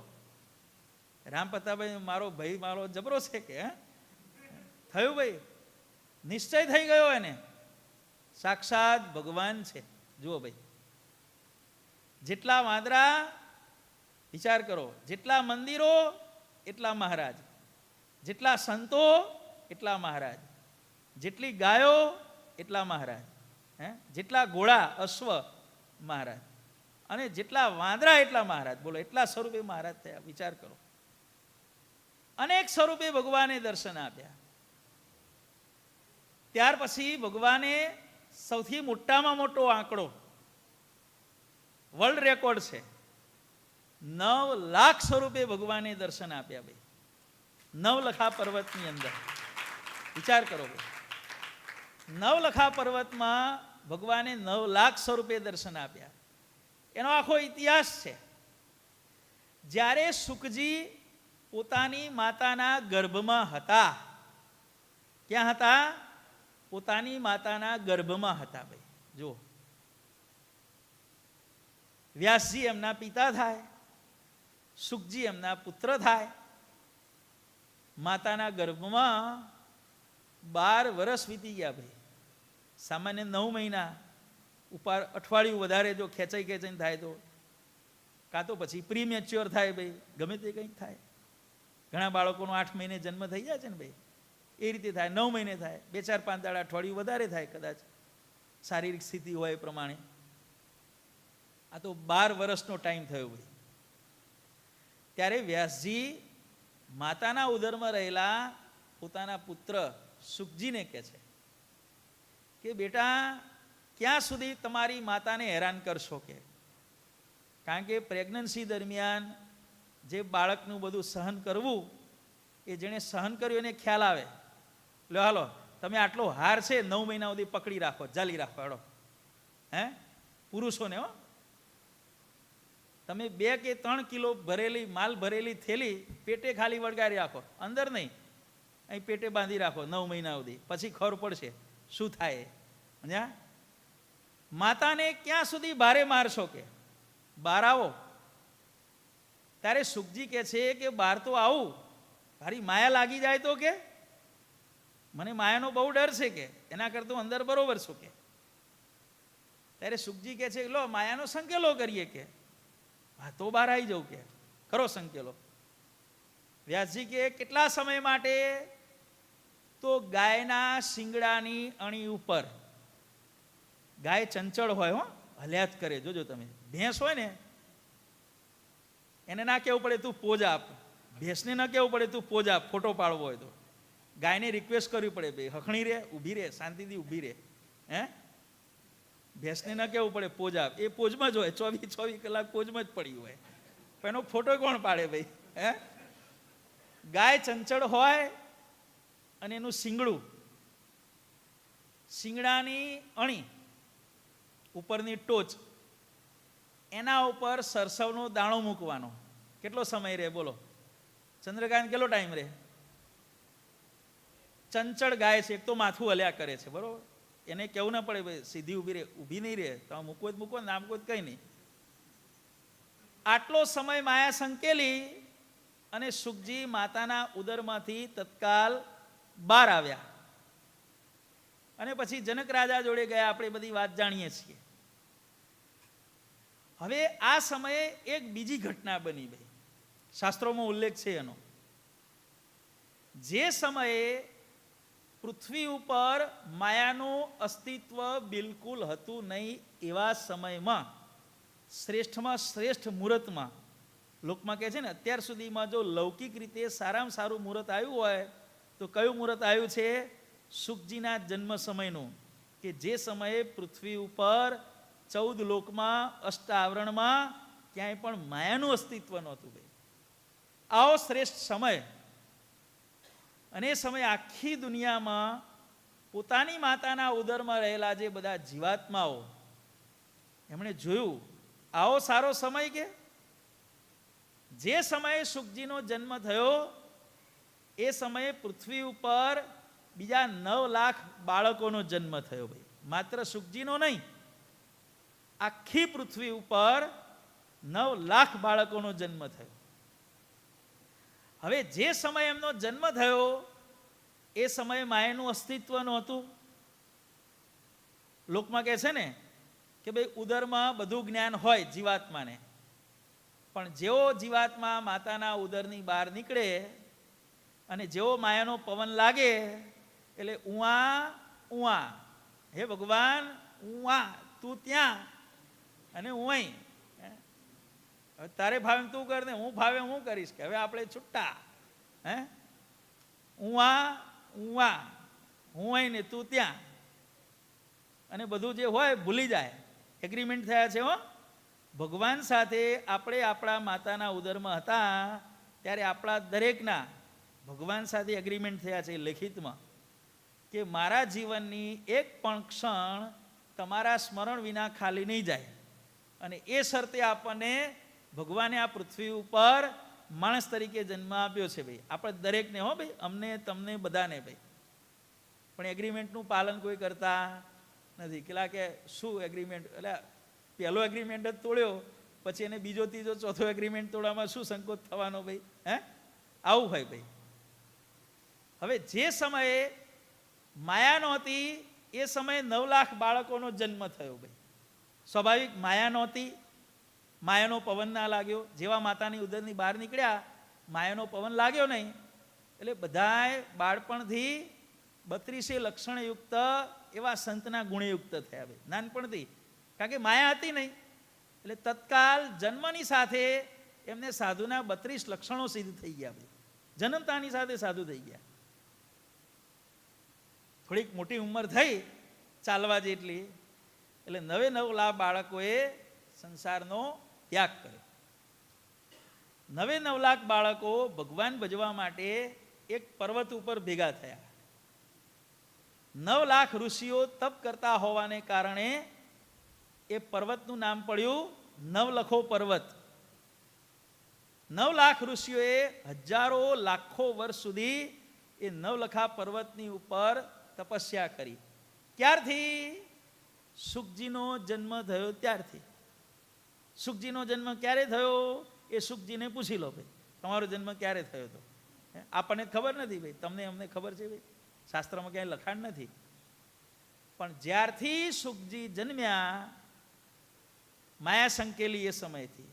રામ પ્રતાપભાઈ મારો ભાઈ મારો જબરો છે કે થયું ભાઈ, નિશ્ચય થઈ ગયો એને. સાક્ષાત ભગવાન છે. જુઓ ભાઈ, જેટલા વાંદરા વિચાર કરો, જેટલા મંદિરો એટલા મહારાજ, જેટલા સંતો એટલા મહારાજ, જેટલી ગાયો એટલા મહારાજ, જેટલા ઘોડા અશ્વ મહારાજ, અને જેટલા વાંદરા એટલા મહારાજ. બોલો, એટલા સ્વરૂપે મહારાજ થયા. વિચાર કરો. અનેક સ્વરૂપે ભગવાને દર્શન આપ્યા. ત્યાર પછી ભગવાને સૌથી મોટામાં મોટો આંકડો, વર્લ્ડ રેકોર્ડ છે, 9 લાખ સ્વરૂપે ભગવાને દર્શન આપ્યા ભાઈ, નવલખા પર્વતની અંદર. વિચાર કરો ભાઈ, નવલખા પર્વતમાં ભગવાને 9 લાખ સ્વરૂપે દર્શન આપ્યા. એનો આખો ઇતિહાસ છે. જ્યારે શુકજી પોતાની માતાના ગર્ભમાં હતા, ક્યાં હતા? પોતાની માતાના ગર્ભમાં હતા ભાઈ. જો, વ્યાસજી એમના પિતા થાય, શુકજી એમના પુત્ર થાય. માતાના ગર્ભમાં 12 વર્ષ વીતી ગયા ભાઈ. સામાન્ય 9 મહિના ઉપર, અઠવાડિયું વધારે જો ખેંચાઈને થાય તો, કાં તો પછી પ્રીમેચ્યોર થાય ભાઈ, ગમે તે કંઈક થાય. ઘણા બાળકોનો 8 મહિને જન્મ થઈ જાય છે ને ભાઈ, એ રીતે થાય. 9 મહિને થાય, 2, 4, 5 દાડા, અઠવાડિયું વધારે થાય કદાચ, શારીરિક સ્થિતિ હોય એ પ્રમાણે. આ તો 12 વર્ષનો ટાઈમ થયો ભાઈ. ત્યારે વ્યાસજી માતાના ઉદરમાં રહેલા પોતાના પુત્ર શુકજીને કહે છે કે બેટા, ક્યાં સુધી તમારી માતાને હેરાન કરશો? કે કારણ કે પ્રેગ્નન્સી દરમિયાન જે બાળકનું બધું સહન કરવું, એ જેણે સહન કર્યું એને ખ્યાલ આવે. લો હાલો, તમે આટલો હાર છે 9 મહિના સુધી પકડી રાખો, જાલી રાખો. હેડો, હે પુરુષોને, હો, તમે 2 કે 3 કિલો ભરેલી માલ ભરેલી થેલી પેટે ખાલી વળગારી રાખો, અંદર નહીં, અહીં પેટે બાંધી રાખો 9 મહિના સુધી. પછી ખબર પડશે શું થાય. સમજ્યા? માતાને ક્યાં સુધી ભારે મારશો? કે બહાર આવો. ત્યારે શુકજી કહે છે કે બહાર તો આવું, મારી માયા લાગી જાય તો? કે મને માયાનો બહુ ડર છે, કે એના કરતું અંદર બરોબર છું. કે ત્યારે શુકજી કહે છે લો માયાનો સંકેલો કરીએ. કે હા તો બહાર આવી જાઉં. કે કરો સંકેલો. વ્યાસજી કે કેટલા સમય માટે? તો ગાયના શિંગડાની અણી ઉપર, ગાય ચંચળ હોય, હો, હલ્યા જ કરે. જોજો તમે, ભેંસ હોય ને એને ના કહેવું પડે તું પોજ આપ, ભેંસને ના કહેવું પડે તું પોજ આપ, ફોટો પાડવો હોય તો. ગાયને રિક્વેસ્ટ કરવી પડે ભાઈ, હખણી રે, ઊભી રે, શાંતિથી ઊભી રે. હે, ભેંસને ના કહેવું પડે પોજ આપ, એ પોજમાં જ હોય, 24 કલાક પોજમાં જ પડી હોય. પણ એનો ફોટો કોણ પાડે ભાઈ? હે, ગાય ચંચળ હોય અને એનું શિંગડું, શિંગડાની અણી ઉપરની ટોચ, એના ઉપર સરસવનો દાણો મૂકવાનો. કેટલો સમય રહે બોલો? ચંદ્રકાંત કેટલો ટાઈમ રહે? ચંચળ ગાય છે, એક તો માથું હલ્યા કરે છે, બરોબર? એને કેવું ના પડે ભાઈ સીધી ઊભી રહે, ઊભી નહીં રહે, તમે મૂકો જ મૂકો, ના મૂકો કંઈ નહીં. આટલો સમય માયા સંકેલી અને શુકજી માતાના ઉદરમાંથી તત્કાલ બહાર આવ્યા. અને પછી જનક રાજા જોડે ગયા. આપણે બધી વાત જાણીએ છીએ. હવે આ સમયે એક બીજી ઘટના બની ભાઈ, શાસ્ત્રોમાં ઉલ્લેખ છે એનો. જે સમયે પૃથ્વી ઉપર માયાનું અસ્તિત્વ બિલકુલ હતું નહીં, એવા સમયમાં શ્રેષ્ઠમાં શ્રેષ્ઠ મુહૂર્તમાં, લોકમાં કહે છે ને અત્યાર સુધીમાં જો લૌકિક રીતે સારામાં સારું મુહૂર્ત આવ્યું હોય તો કયું મુહૂર્ત આવ્યું છે? શુકજીના જન્મ સમયનું, કે જે સમયે પૃથ્વી ઉપર 14 લોકમાં, અષ્ટાવરણમાં ક્યાંય પણ માયાનું અસ્તિત્વ નહોતું ભાઈ. આવો શ્રેષ્ઠ સમય. અને એ સમયે આખી દુનિયામાં પોતાની માતાના ઉદરમાં રહેલા જે બધા જીવાત્માઓ, એમણે જોયું આવો સારો સમય. કે જે સમયે શુકજીનો જન્મ થયો એ સમયે પૃથ્વી ઉપર બીજા 9 લાખ બાળકોનો જન્મ થયો ભાઈ. માત્ર શુકજીનો નહીં, આખી પૃથ્વી ઉપર 9 લાખ બાળકોનો જન્મ થયો. હવે જે સમયે એમનો જન્મ થયો એ સમયે માયાનું અસ્તિત્વ નહોતું. લોકમાં કહે છે ને કે ભાઈ ઉદરમાં બધું જ્ઞાન હોય જીવાત્માને, પણ જેવો જીવાત્મા માતાના ઉદરની બહાર નીકળે અને જેવો માયાનો પવન લાગે એટલે ઉઆ ઉઆ, હે ભગવાન ઉઆ, તું ત્યાં અને હું અહીં. હવે તારે ભાવે તું કર ને, હું ભાવે હું કરીશ. કે હવે આપણે છૂટા. હે, ઉઆ ઉઆ, હું અહીં ને તું ત્યાં, અને બધું જે હોય ભૂલી જાય. એગ્રીમેન્ટ થયા છે હો. ભગવાન સાથે આપણે આપણા માતાના ઉદરમાં હતા ત્યારે આપણા દરેકના ભગવાન સાથે એગ્રીમેન્ટ થયા છે લેખિતમાં, કે મારા જીવનની એક પણ ક્ષણ તમારા સ્મરણ વિના ખાલી નહીં જાય. અને એ શરતે આપણને ભગવાને આ પૃથ્વી ઉપર માણસ તરીકે જન્મ આપ્યો છે ભાઈ, આપણે દરેકને હો ભાઈ, અમને તમને બધાને ભાઈ. પણ એગ્રીમેન્ટનું પાલન કોઈ કરતા નથી. કેટલા કે શું એગ્રીમેન્ટ, એટલે પહેલો એગ્રીમેન્ટ જ તોડ્યો, પછી એને બીજો ત્રીજો ચોથો એગ્રીમેન્ટ તોડવામાં શું સંકોચ થવાનો ભાઈ? હે, આવું હોય ભાઈ. હવે જે સમયે માયા નહોતી એ સમયે 9 લાખ બાળકોનો જન્મ થયો ભાઈ. સ્વાભાવિક માયા નહોતી, માયાનો પવન ના લાગ્યો. જેવા માતાની ઉદરની બહાર નીકળ્યા માયાનો પવન લાગ્યો નહીં, એટલે બધાએ બાળપણથી 32 લક્ષણયુક્ત એવા સંતના ગુણયુક્ત થયા ભાઈ, નાનપણથી. કારણ કે માયા હતી નહીં, એટલે તત્કાલ જન્મની સાથે એમને સાધુના 32 લક્ષણો સિદ્ધ થઈ ગયા ભાઈ. જન્મતાની સાથે સાધુ થઈ ગયા. થોડીક મોટી ઉંમર થઈ ચાલવા જેટલી, એટલે 9 લાખ બાળકોએ સંસારનો ત્યાગ કર્યો. 9 લાખ બાળકો ભગવાન ભજવા માટે એક પર્વત ઉપર ભેગા થયા. 9 લાખ ઋષિઓ તપ કરતા હોવાને કારણે એ પર્વતનું નામ પડ્યું નવલખો પર્વત. 9 લાખ ઋષિઓએ હજારો લાખો વર્ષ સુધી એ નવલખા પર્વતની ઉપર તપસ્યા કરી. ક્યારથી? સુખજીનો જન્મ થયો ત્યારથી. સુખજીનો જન્મ ક્યારે થયો એ સુખજીને પૂછી લો ભાઈ, તમારો જન્મ ક્યારે થયો હતો? આપણને ખબર નથી ભાઈ, તમને અમને ખબર છે ભાઈ, શાસ્ત્રમાં ક્યાંય લખાણ નથી. પણ જ્યારથી સુખજી જન્મ્યા માયા સંકેલી એ સમયથી,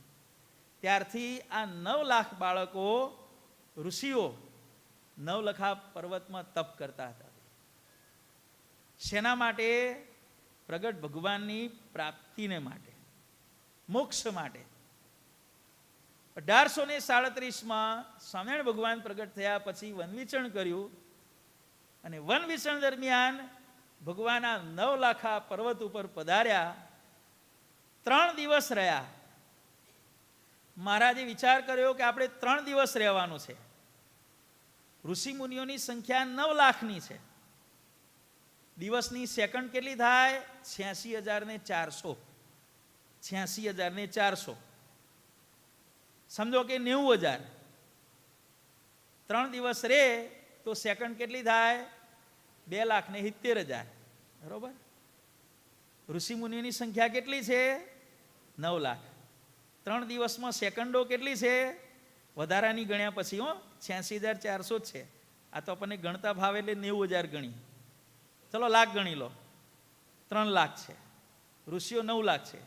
ત્યારથી આ 9 લાખ બાળકો ઋષિઓ નવલખા પર્વતમાં તપ કરતા હતા. શેના માટે? પ્રગટ ભગવાનની પ્રાપ્તિને માટે, મોક્ષ માટે. 1837માં સ્વામિનારાયણ ભગવાન પ્રગટ થયા પછી વનવિચરણ કર્યું, અને વનવિચરણ દરમિયાન ભગવાન આ 9 લાખા પર્વત ઉપર પધાર્યા. 3 દિવસ રહ્યા. મહારાજે વિચાર કર્યો કે આપણે 3 દિવસ રહેવાનું છે. ઋષિ મુનિઓની સંખ્યા 9 લાખની છે. દિવસની સેકન્ડ કેટલી થાય? 86,400. 86,400 સમજો કે 90,000. 3 દિવસ રે તો સેકન્ડ કેટલી થાય? 2,70,000. બરોબર? ઋષિ મુનિઓની સંખ્યા કેટલી છે? 9 લાખ. 3 દિવસમાં સેકન્ડો કેટલી છે? વધારાની ગણ્યા પછી 86,400 જ છે. આ તો આપણને ગણતા ભાવે એટલે 90,000 ગણી. ચલો લાખ ગણી લો. 3 લાખ છે, ઋષિઓ 9 લાખ છે.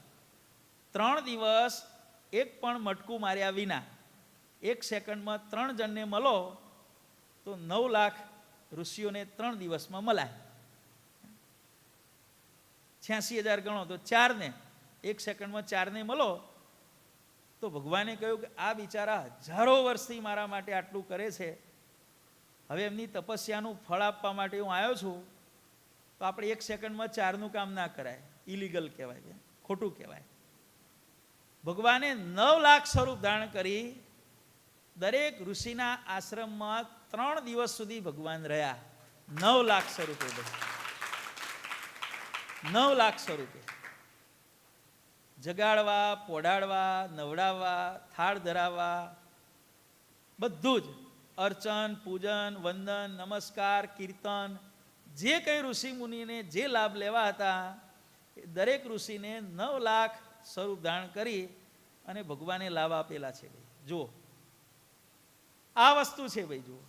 3 દિવસ એક પણ મટકું માર્યા વિના 1 સેકન્ડમાં 3 જણને મળો તો 9 લાખ ઋષિઓને 3 દિવસમાં મળાય. 86,000 ગણો તો 4 ને 1 સેકન્ડમાં 4 ને મળો તો ભગવાને કહ્યું કે આ બિચારા હજારો વર્ષથી મારા માટે આટલું કરે છે, હવે એમની તપસ્યાનું ફળ આપવા માટે હું આવ્યો છું, તો આપણે 1 સેકન્ડમાં 4નું કામ ના કરાય. ઇલીગલ કહેવાય છે, ખોટું કહેવાય. ભગવાને 9 લાખ સ્વરૂપ ધારણ કરી દરેક ઋષિના આશ્રમમાં 3 દિવસ સુધી ભગવાન રહ્યા. 9 લાખ સ્વરૂપે, 9 લાખ સ્વરૂપે જગાડવા, પોડાડવા, નવડાવવા, થાળ ધરાવવા, બધું જ અર્ચન, પૂજન, વંદન, નમસ્કાર, કીર્તન, જે કંઈ ઋષિ મુનિને જે લાભ લેવા હતા દરેક ઋષિને 9 લાખ સ્વરૂપ ધારણ કરી અને ભગવાને લાભ આપેલા છે ભાઈ. જુઓ આ વસ્તુ છે ભાઈ, જુઓ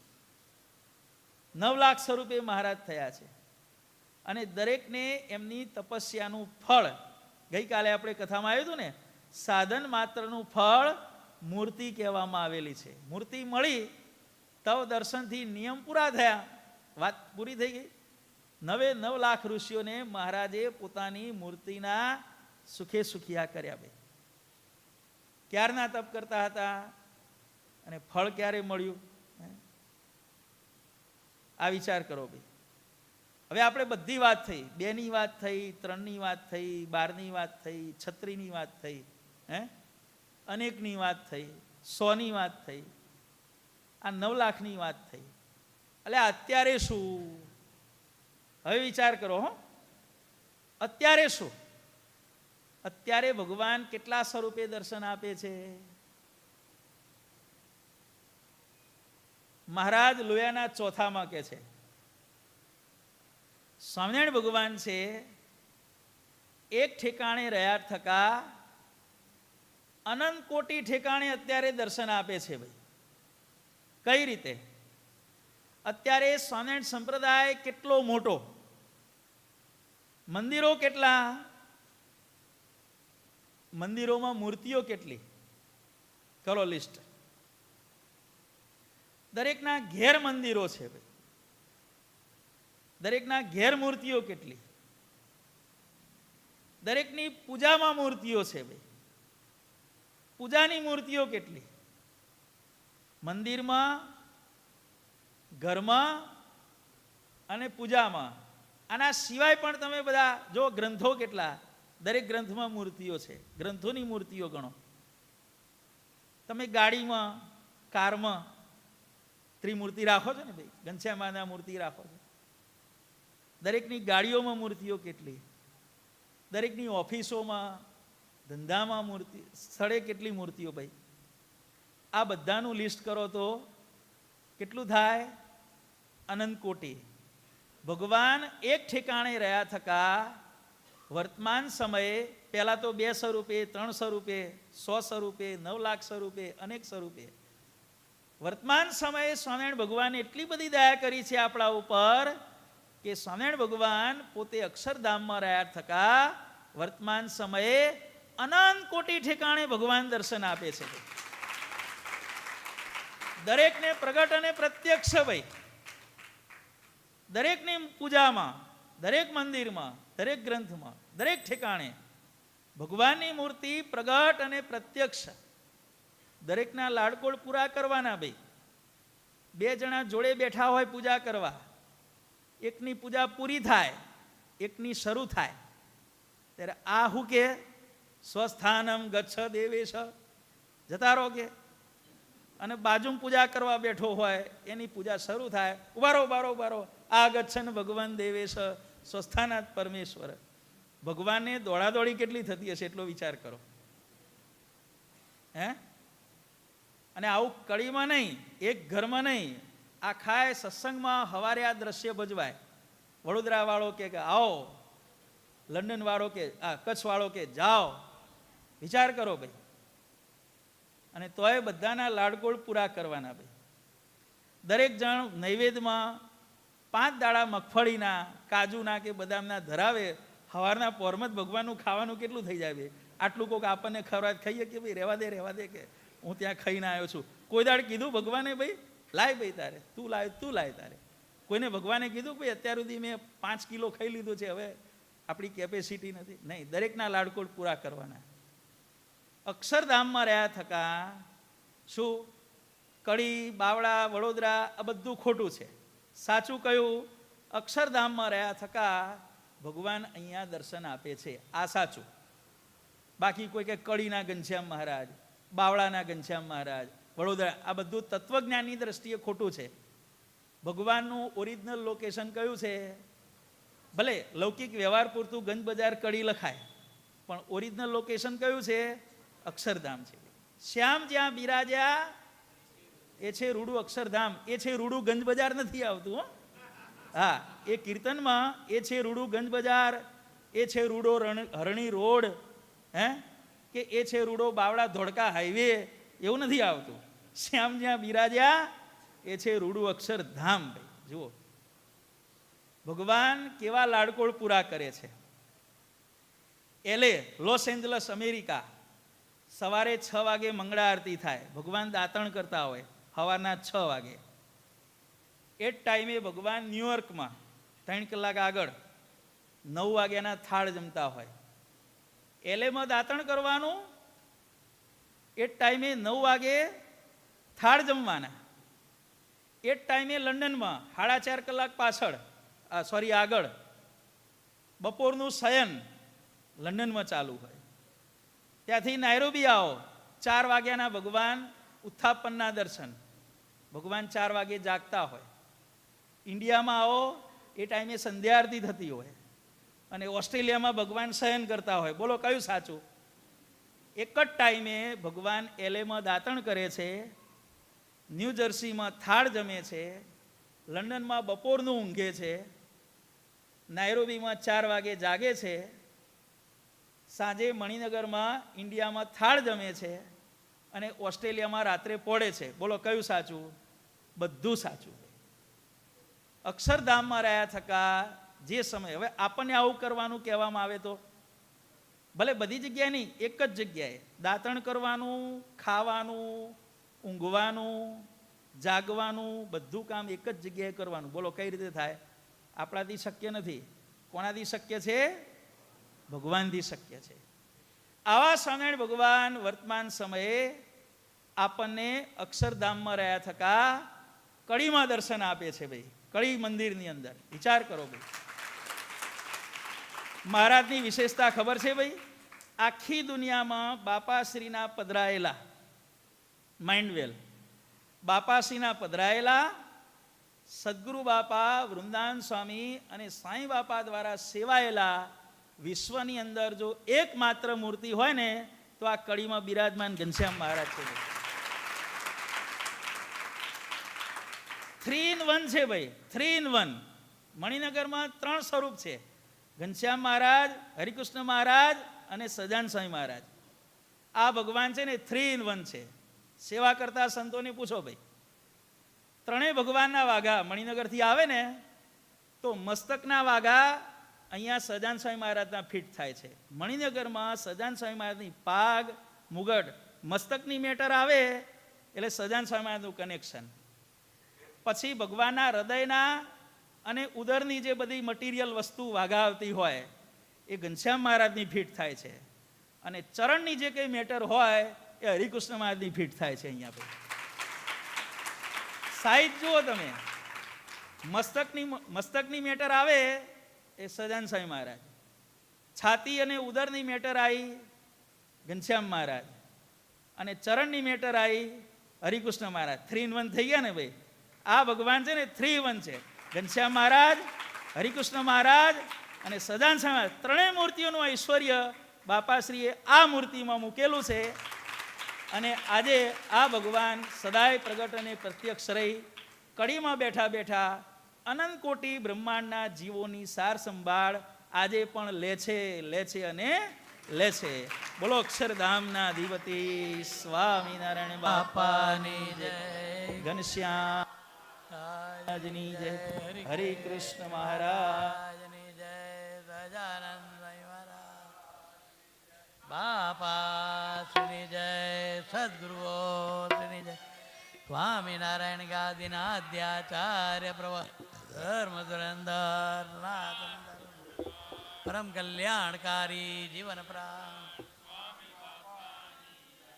9 લાખ સ્વરૂપે મહારાજ થયા છે, અને દરેકને એમની તપસ્યાનું ફળ, ગઈકાલે આપણે કથામાં આવ્યું હતું ને, સાધન માત્રનું ફળ મૂર્તિ કહેવામાં આવેલી છે. મૂર્તિ મળી તવ દર્શનથી નિયમ પૂરા થયા, વાત પૂરી થઈ ગઈ. 9 લાખ ઋષિઓને મહારાજે પોતાની મૂર્તિના સુખે સુખિયા કર્યા ભાઈ. ક્યારના તપ કરતા હતા અને ફળ ક્યારે મળ્યું? આ વિચાર કરો ભાઈ. હવે આપણે બધી વાત થઈ, 2ની વાત થઈ, 3ની વાત થઈ, 12ની વાત થઈ, 36ની વાત થઈ, અનેકની વાત થઈ, 100ની વાત થઈ, આ 9 લાખની વાત થઈ. એટલે અત્યારે શું? હવે વિચાર કરો. અત્યારે શું? અત્યારે ભગવાન કેટલા સ્વરૂપે દર્શન આપે છે? મહારાજ લોયાના ચોથામાં કે છે, સ્વામિનારાયણ ભગવાન છે એક ઠેકાણે રહ્યા થકા અનંત કોટી ઠેકાણે અત્યારે દર્શન આપે છે. ભાઈ કઈ રીતે? અત્યારે સ્વામિનારાયણ સંપ્રદાય કેટલો મોટો, મંદિરો કેટલા, મંદિરોમાં મૂર્તિઓ કેટલી, કરો લિસ્ટ. દરેકના ઘેર મંદિરો છે ભાઈ, દરેકના ઘેર મૂર્તિઓ કેટલી, દરેકની પૂજામાં મૂર્તિઓ છે ભાઈ, પૂજાની મૂર્તિઓ કેટલી, મંદિરમાં, ઘરમાં અને પૂજામાં. આના સિવાય પણ તમે બધા જો, ગ્રંથો કેટલા, દરેક ગ્રંથમાં મૂર્તિઓ છે. ગ્રંથોની મૂર્તિઓ ગણો. તમે ગાડીમાં, કારમાં ત્રિમૂર્તિ રાખો છો ને ભાઈ, ઘનશ્યામાના મૂર્તિ રાખો છો. દરેકની ગાડીઓમાં મૂર્તિઓ કેટલી, દરેકની ઓફિસોમાં, ધંધામાં મૂર્તિ, સ્થળે કેટલી મૂર્તિઓ ભાઈ. આ બધાનું લિસ્ટ કરો તો કેટલું થાય? અનંત કોટી. ભગવાન એક ઠેકાણે રહ્યા થકા વર્તમાન સમયે પહેલા તો 2 સ્વરૂપે, 3 સ્વરૂપે, 100 સ્વરૂપે, 9 લાખ સ્વરૂપે, અનેક સ્વરૂપે. વર્તમાન સમયે સ્વામિનારાયણ ભગવાને એટલી બધી દયા કરી છે આપણા ઉપર કે સ્વામિનારાયણ ભગવાન પોતે અક્ષરધામમાં રહ્યા થકા વર્તમાન સમયે અનંત કોટી ઠેકાણે ભગવાન દર્શન આપે છે. દરેકને પ્રગટ અને પ્રત્યક્ષ ભાઈ, દરેકની પૂજામાં, દરેક મંદિરમાં, દરેક ગ્રંથમાં, દરેક ઠેકાણે ભગવાનની મૂર્તિ પ્રગટ અને પ્રત્યક્ષ. દરેકના લાડકોડ પૂરા કરવાના ભાઈ. 2 જણા જોડે બેઠા હોય પૂજા કરવા, એકની પૂજા પૂરી થાય, એકની શરૂ થાય, ત્યારે આ હું કે સ્વસ્થાનમ ગચ્છ દેવેશ, જતા રહો કે. અને બાજુમાં પૂજા કરવા બેઠો હોય એની પૂજા શરૂ થાય, ઉભારો ઉભારો ઉભારો, આ ગચ્છન ભગવાન દેવેશ સ્વસ્થાનાથ પરમેશ્વર. ભગવાનને દોડાદોડી કેટલી થતી હશે એટલો વિચાર કરો. અને આવું કડીમાં નહીં, એક ઘરમાં નહીં, આખા સત્સંગમાં હવારે આ દ્રશ્ય ભજવાય. વડોદરા વાળો કે આવો, લંડન વાળો કે કચ્છ વાળો કે જાઓ. વિચાર કરો ભાઈ. અને તોય બધાના લાડકોડ પૂરા કરવાના ભાઈ. દરેક જણ નૈવેદ્યમાં 5 દાડા મગફળીના, કાજુના કે બદામના ધરાવે. સવારના પોરમાં જ ભગવાનનું ખાવાનું કેટલું થઈ જાય ભાઈ. આટલું કોઈક આપણને ખવડાવે, ખાઈએ કે ભાઈ રહેવા દે કે હું ત્યાં ખાઈને આવ્યો છું. કોઈ દાડ કીધું ભગવાને ભાઈ લાય ભાઈ તારે, તું લાય તારે? કોઈને ભગવાને કીધું ભાઈ અત્યાર સુધી મેં 5 કિલો ખાઈ લીધું છે, હવે આપણી કેપેસિટી નથી? નહીં, દરેકના લાડકોડ પૂરા કરવાના. અક્ષરધામમાં રહ્યા થકા શું કડી, બાવળા, વડોદરા આ બધું ખોટું છે. સાચું કયું? અક્ષરધામમાં રહ્યા થકા ભગવાન અહીંયા દર્શન આપે છે, આ સાચું. બાકી કોઈ કે કડીના ઘનશ્યામ મહારાજ, બાવળાના ઘનશ્યામ મહારાજ, વડોદરા, આ બધું તત્વજ્ઞાનની દ્રષ્ટિએ ખોટું છે. ભગવાનનું ઓરિજિનલ લોકેશન કયું છે? ભલે લૌકિક વ્યવહાર પૂરતું ગંજ બજાર કડી લખાય, પણ ઓરિજિનલ લોકેશન કયું છે? અક્ષરધામ છે. શ્યામ જ્યાં બિરાજ્યા એ છે રૂડું અક્ષરધામ. એ છે રૂડું ગંજ બજાર નથી આવતું. હા, એ કીર્તનમાં એ છે રૂડું ગંજ બજાર, એ છે રૂડો હરણી રોડ, કે એ છે રૂડો બાવળા ધોળકા હાઈવે, એવું નથી આવતું. શ્યામ જ્યાં બિરાજ્યા એ છે રૂડું અક્ષરધામ. ભાઈ જુઓ ભગવાન કેવા લાડકોડ પૂરા કરે છે. LA, લોસ એન્જલસ, અમેરિકા, સવારે 6 વાગે મંગળા આરતી થાય. ભગવાન દાતણ કરતા હોય સવારના 6 વાગે. એ જ ટાઈમે ભગવાન ન્યુયોર્કમાં 3 કલાક આગળ 9 વાગ્યાના થાળ જમતા હોય. LAમાં દાતણ કરવાનું, એ જ ટાઈમે 9 વાગે થાળ જમવાના. એ જ ટાઈમે લંડનમાં 4.5 કલાક પાછળ આગળ બપોરનું શયન લંડનમાં ચાલુ હોય, ત્યાંથી નાયરોબી આવો 4 વાગ્યાના ભગવાન ઉત્થાપનના દર્શન, ભગવાન 4 વાગે જાગતા હોય. ઇન્ડિયામાં આવો એ ટાઈમે સંધ્યા આરતી થતી હોય, અને ઓસ્ટ્રેલિયામાં ભગવાન શયન કરતા હોય. બોલો કયું સાચું? એક જ ટાઈમે ભગવાન એલેમાં દાતણ કરે છે, ન્યૂ જર્સીમાં થાળ જમે છે, લંડનમાં બપોરનું ઊંઘે છે, નાયરોબીમાં 4 વાગે જાગે છે, સાંજે મણિનગરમાં ઇન્ડિયામાં થાળ જમે છે, અને ઓસ્ટ્રેલિયામાં રાત્રે પડે છે. બોલો કયું સાચું? બધું સાચું. અક્ષરધામમાં રહ્યા થકા જે સમય, હવે આપણને આવું કરવાનું કહેવામાં આવે તો ભલે બધી જગ્યાએ નહીં, એક જ જગ્યાએ દાતણ કરવાનું, ખાવાનું, ઊંઘવાનું, જાગવાનું, બધું કામ એક જ જગ્યાએ કરવાનું. બોલો કઈ રીતે થાય? આપણાથી શક્ય નથી. કોનાથી શક્ય છે? ભગવાનથી શક્ય છે. આવા સ્વામિનારાયણ ભગવાન વર્તમાન સમયે આપણને અક્ષરધામમાં રહ્યા થકા કડીમાં દર્શન આપે છે. ભાઈ, કડી મંદિરની અંદર વિચાર કરો. ભાઈ, મહારાજની વિશેષતા ખબર છે? ભાઈ, આખી દુનિયામાં બાપાશ્રીના પધરાયેલા માઇન્ડવેલ, બાપાશ્રીના પધરાયેલા સદગુરુ બાપા, વૃંદાવન સ્વામી અને સાંઈ બાપા દ્વારા સેવાયેલા વિશ્વની અંદર જો એકમાત્ર મૂર્તિ હોય ને તો આ કડીમાં બિરાજમાન ઘનશ્યામ મહારાજ છે. 3 in 1 છે ભાઈ, 3 in 1. મણિનગરમાં 3 સ્વરૂપ છે: ઘનશ્યામ મહારાજ, હરિકૃષ્ણ મહારાજ અને સજાન સ્વામી મહારાજ. આ ભગવાન છે ને 3 in 1 છે. સેવા કરતા સંતોને પૂછો ભાઈ, 3 ભગવાનના વાઘા મણિનગરથી આવે ને તો મસ્તકના વાઘા અહીંયા સજાન સ્વામી મહારાજના ફિટ થાય છે. મણિનગરમાં સજાન સ્વામી મહારાજની પાગ, મુગટ, મસ્તકની મેટર આવે એટલે સજાન સ્વામી મહારાજનું કનેક્શન. પછી ભગવાનના હૃદયના અને ઉદરની જે બધી મટીરિયલ વસ્તુ વાઘા આવતી હોય એ ઘનશ્યામ મહારાજની ફિટ થાય છે, અને ચરણની જે કંઈ મેટર હોય એ હરિકૃષ્ણ મહારાજની ફિટ થાય છે. અહીંયા પર સાઈઝ જુઓ તમે, મસ્તકની મેટર આવે એ સજાન સ્વામી મહારાજ, છાતી અને ઉદરની મેટર આવી ઘનશ્યામ મહારાજ, અને ચરણની મેટર આવી હરિકૃષ્ણ મહારાજ. 3 in 1 થઈ ગયા ને ભાઈ. આ ભગવાન છે ને 3 in 1 છે. ઘનશ્યામ મહારાજ, હરિકૃષ્ણ મહારાજ અને સજાન સ્વામી મહારાજ, 3 મૂર્તિઓનું ઐશ્વર્ય બાપાશ્રીએ આ મૂર્તિમાં મૂકેલું છે. અને આજે આ ભગવાન સદાય પ્રગટ અને પ્રત્યક્ષ રહી કડીમાં બેઠા બેઠા અનંત કોટી બ્રહ્માંડના જીવોની સાર સંભાળ આજે પણ લે છે અને લે છે. બોલો અક્ષરધામના અધિપતિ સ્વામિનારાયણ બાપાની જય, ઘનશ્યામની જય, હરે કૃષ્ણ મહારાજની જય, સજાનંદ મહારાજ બાપાની જય, સદગુરુઓની જય, સ્વામિનારાયણ ગાદીના આદ્યાચાર્ય પ્રભુ ધર્મ ધુરંધર પરમ કલ્યાણકારી જીવન પ્રાણ